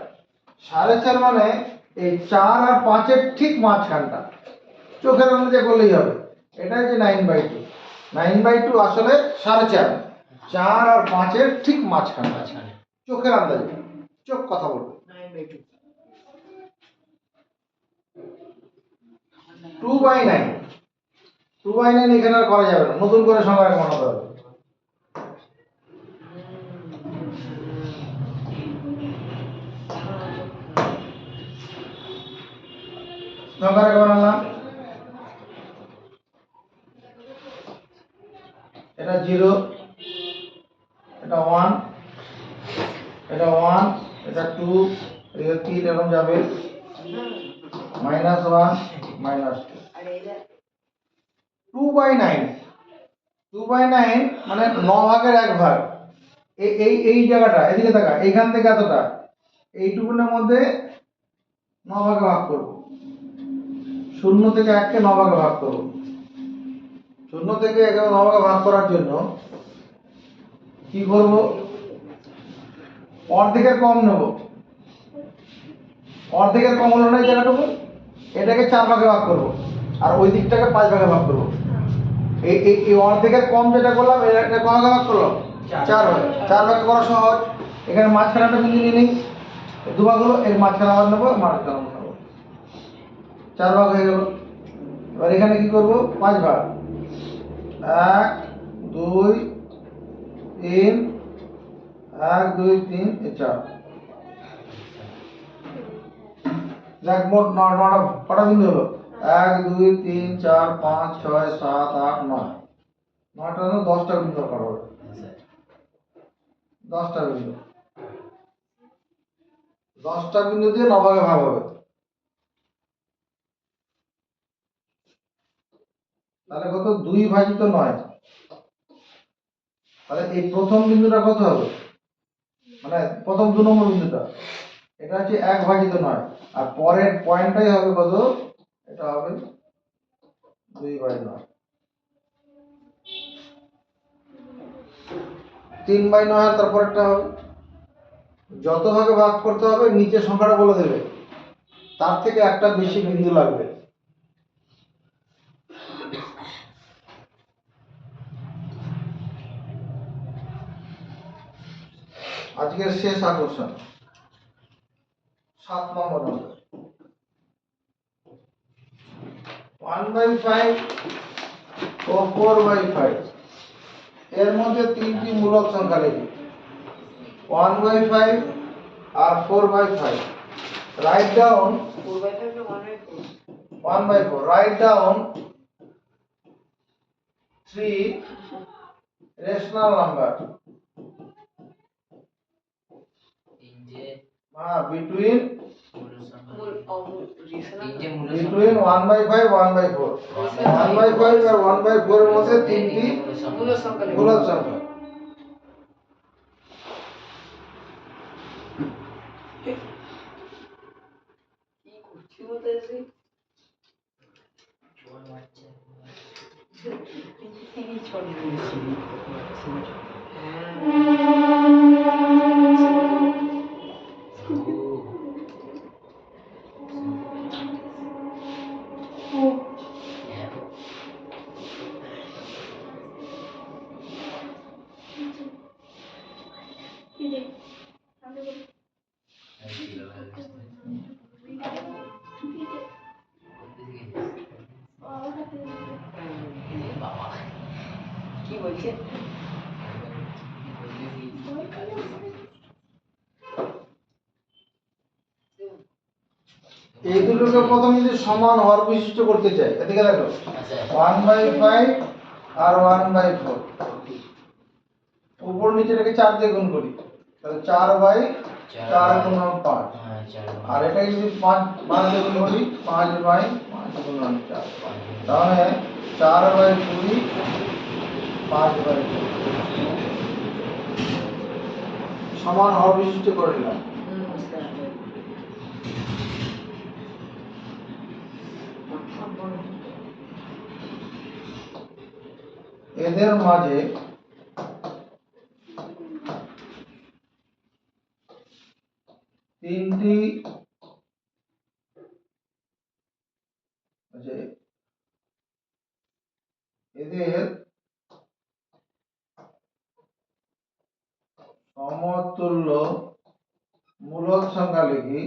4.5 মানে এই 4 আর 5-এর ঠিক মাঝখানটা। চোখের আন্দাজে বললেই হবে। এটা হচ্ছে 9/2। 9/2 আসলে 4.5, 4 আর 5-এর ঠিক মাঝখানে। চোখের আন্দাজে, চোখ কথা বলবে। 2/9। 2/9 এখানে আর করা যাবে না, নতুন করে সংখ্যা রেখা বানাতে হবে। সংখ্যা রেখা বানালাম। এটা 0, এটা 1, এটা 1, এটা 2, এটা 3, এরকম যাবে। -1 -2। 2/9। 2/9 মানে 9 ভাগের 1 ভাগ। এই জায়গাটা এদিকে থাকা, এইখান থেকে এতটা, এইটুকুনের মধ্যে 9 ভাগে ভাগ করব। 0 থেকে 1 কে 9 ভাগে ভাগ করব। 0 থেকে 1 কে 9 ভাগে ভাগ করার জন্য কি করব, অর্ধেকের কম নেব। অর্ধেকের কম হলো না এই জায়গাটুকু, এটাকে 4 ভাগে ভাগ করব আর ওই দিকটাকে 5 ভাগে ভাগ করব। এই অর্ধেকের কম যেটা করলাম এটা কম ভাগে ভাগ করলাম 4 ভাগে। 4 ভাগে করা সহজ। এখানে মাঝখানে একটা বিন্দু নিয়ে নিই, 2 ভাগ হলো, এর মাঝখানে আবার নেবো, মাঝখানে আবার নেবো, 4 ভাগ হয়ে গেল। এবার এখানে কি করব, 5 ভাগ, 1 2 3, 1 2 3 4। দেখ মোট 9টা কটা বিন্দু হলো, 1 2 3 4 5 6 7 8 9। 9টা হলো 10টা বিন্দু দরকার হবে, 10টা বিন্দু। 10টা বিন্দু দিয়ে 9 ভাগে ভাগ হবে। তাহলে কত, 2 ভাজিত 9। তাহলে এই প্রথম বিন্দুটা কত হবে, মানে প্রথম 2 নম্বর বিন্দুটা, এটা হচ্ছে 1 ভাজিত 9। আর পরের পয়েন্টটাই হবে কত, এটা হবে 2/9। 3/9 আর তারপরেরটা হবে। যত ভাগে ভাগ করতে হবে নিচে সংখ্যাটা বলে দেবে, তার থেকে একটা বেশি বিন্দু লাগবে। আজকের শেষ আকর্ষণ 7 নম্বর অঙ্ক। 1/5 ও 4/5 এর মধ্যে তিনটি মূলক সংখ্যা লিখি। 1/5 আর 4/5। রাইট ডাউন 4/5 না 1/4? 1/4। Write down 3 rational number between between 1/5 1/4। 1/5 আর 1/4 এর মধ্যে তিনটি মূলক সংখ্যা লিখো। মূলক সংখ্যা। কি করছি বলতে এসে? এই ছোট জিনিস। কি দেখ আমি বলি কি বলছে? এই দুটোকে প্রথম যদি সমান হর বিশিষ্ট করতে চাই, এদিকে দেখো 1/5 আর 1/4, উপর নিচেটাকে 4 দিয়ে গুণ করি, তাহলে 4/4 গুণ 5। আর এটাকে যদি 5 দিয়ে গুণ করি, 5/5 গুণ 4, তাহলে 4/20 5/20 সমান হর বিশিষ্ট করে নিলাম। এদের মাঝে তিনটি এদের সমতুল্য মূলক সংখ্যা লিখি।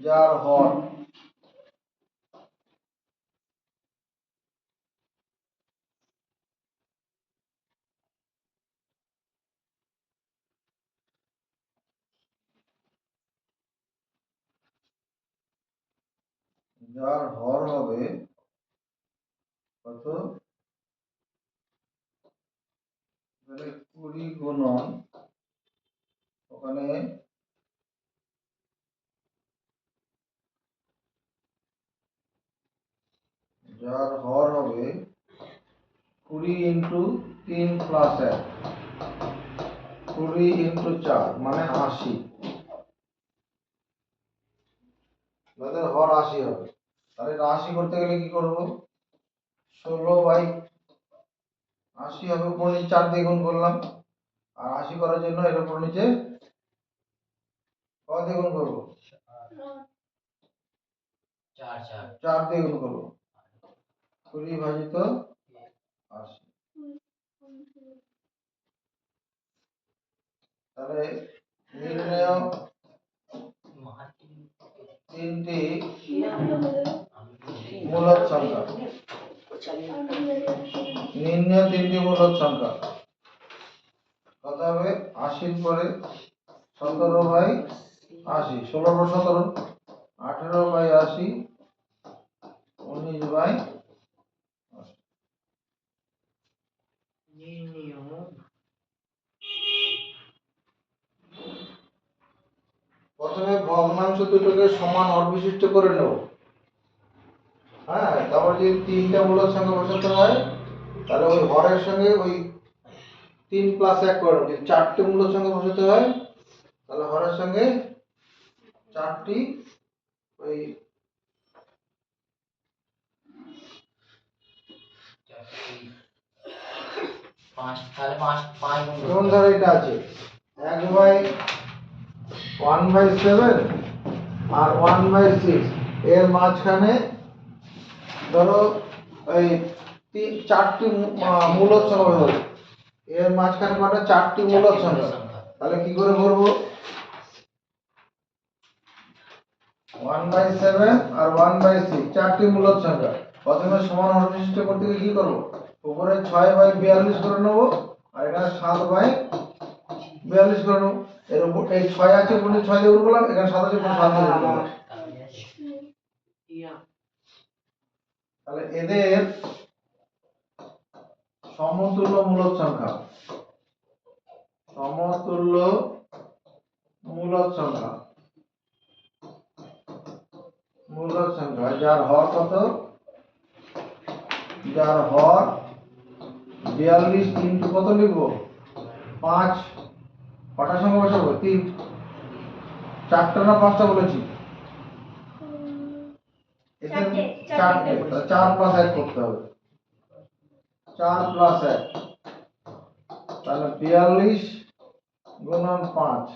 যার হর হবে কত, 20 গুণন ওখানে 4 20 ইন্টু 3 প্লাস 1, 20 ইন্টু 4 মানে 80। তাদের হর 80 হবে। তাহলে এটা 80 করতে গেলে কি করব? 16/80 হবে, উপর নিচে 4 দিয়ে গুণ করলাম। আর 80 করার জন্য এর উপর নিচে কত দিয়ে গুণ করব? 4 দিয়ে গুণ করব। 20 ভাজিত 80। তাহলে নির্ণয় তিনটি মূলদ সংখ্যা। নির্ণয় তিনটি মূলদ সংখ্যা কত হবে? 80 পরে 17/80, 16/17, 18/80, 19/80। প্রথমে ভগ্নাংশ দুটোকে সমান হর বিশিষ্ট করে নেব। হ্যাঁ, তারপর যদি তিনটা মূলদ সংখ্যা বসাতে হয় তাহলে ওই হরের সঙ্গে ওই 3 প্লাস 1 করে নেব। যদি চারটে মূলদ সংখ্যা বসাতে হয় তাহলে হরের সঙ্গে 4টি ওই যেমন ধরো এটা আছে 1/7 আর 1/6, এর মাঝখানে ধরো এই চারটি মূলদ সংখ্যা হলো। এর মাঝখানে কটা? 4টি মূলদ সংখ্যা। তাহলে কি করে করব? 1/7 আর 1/6 চারটি মূলদ সংখ্যা। প্রথমে সমান হর বিশিষ্ট করতে গিয়ে কি করব? উপরে 6/42 করে নেব আর এখানে 7/42 করে নেব। এর উপর এই 6 আছে, উপরে 6 দিয়ে গুণ করলাম, এখানে 7 আছে, উপরে 7 দিয়ে গুণ করলাম। তাহলে এদের সমতুল্য মূলদ সংখ্যা, সমতুল্য মূলদ সংখ্যা, মূলদ সংখ্যা যার হর কত? যার হর 42 ইন্টু কত লিখবো? 5। কটা সংখ্যা বসাবো? 3। 4টা না 5টা বলেছি? চারটে। 4টে। 4 প্লাস 1 করতে হবে। 4 প্লাস 1 তাহলে 42 গুণন 5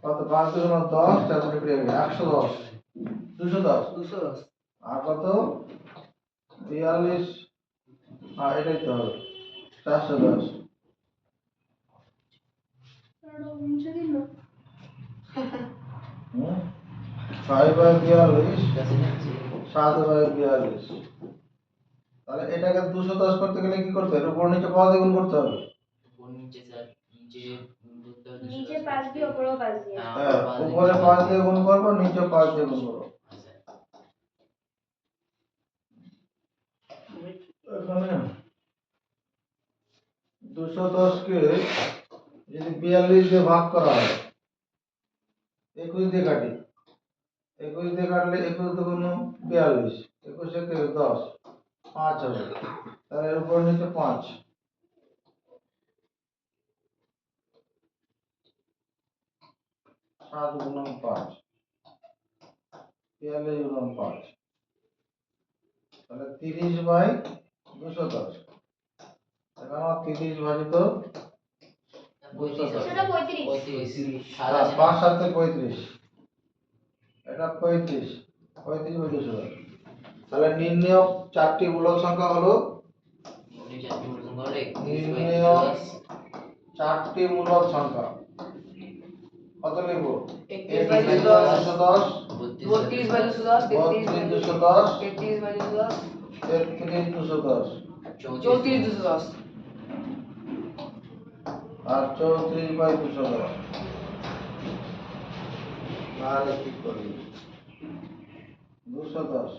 কত? 5 গুণন 10, তারপরে 110, 210। আর কত? 42, এটাই তো হবে 410। 6/42, 7/42। তাহলে এটাকে 210 করতে গেলে কি করতে হবে? উপর নিচে পাওয়া দিয়ে গুণ করতে হবে। নিচে 5 দিয়ে উপরেও 5 দিয়ে। হ্যাঁ, উপরে 5 দিয়ে গুণ করবো, নিচে 5 দিয়ে গুণ করবো। এখানে 210 কে যদি 42 দিয়ে ভাগ করা হয়, 21 দিয়ে কাটি, 21 দিয়ে কাটলে 21 দুগুণ 42, 21 একে 10, 5 হবে। তাহলে এর উপর নিচে 5, 7 গুণন 5, 42 গুণন 5, তাহলে 30/210। এখানে 30 ভাজিত 210। সেটা 35। 5 7 35, এটা 35/210। তাহলে নির্ণয় চারটি মূলদ সংখ্যা হলো, নির্ণয় চারটি মূলদ সংখ্যা কত লিখবো? 21/210, 32/210, 32/210, 33/210, 33/210 34/210 আর 34/210। নাহলে কি করবি? 210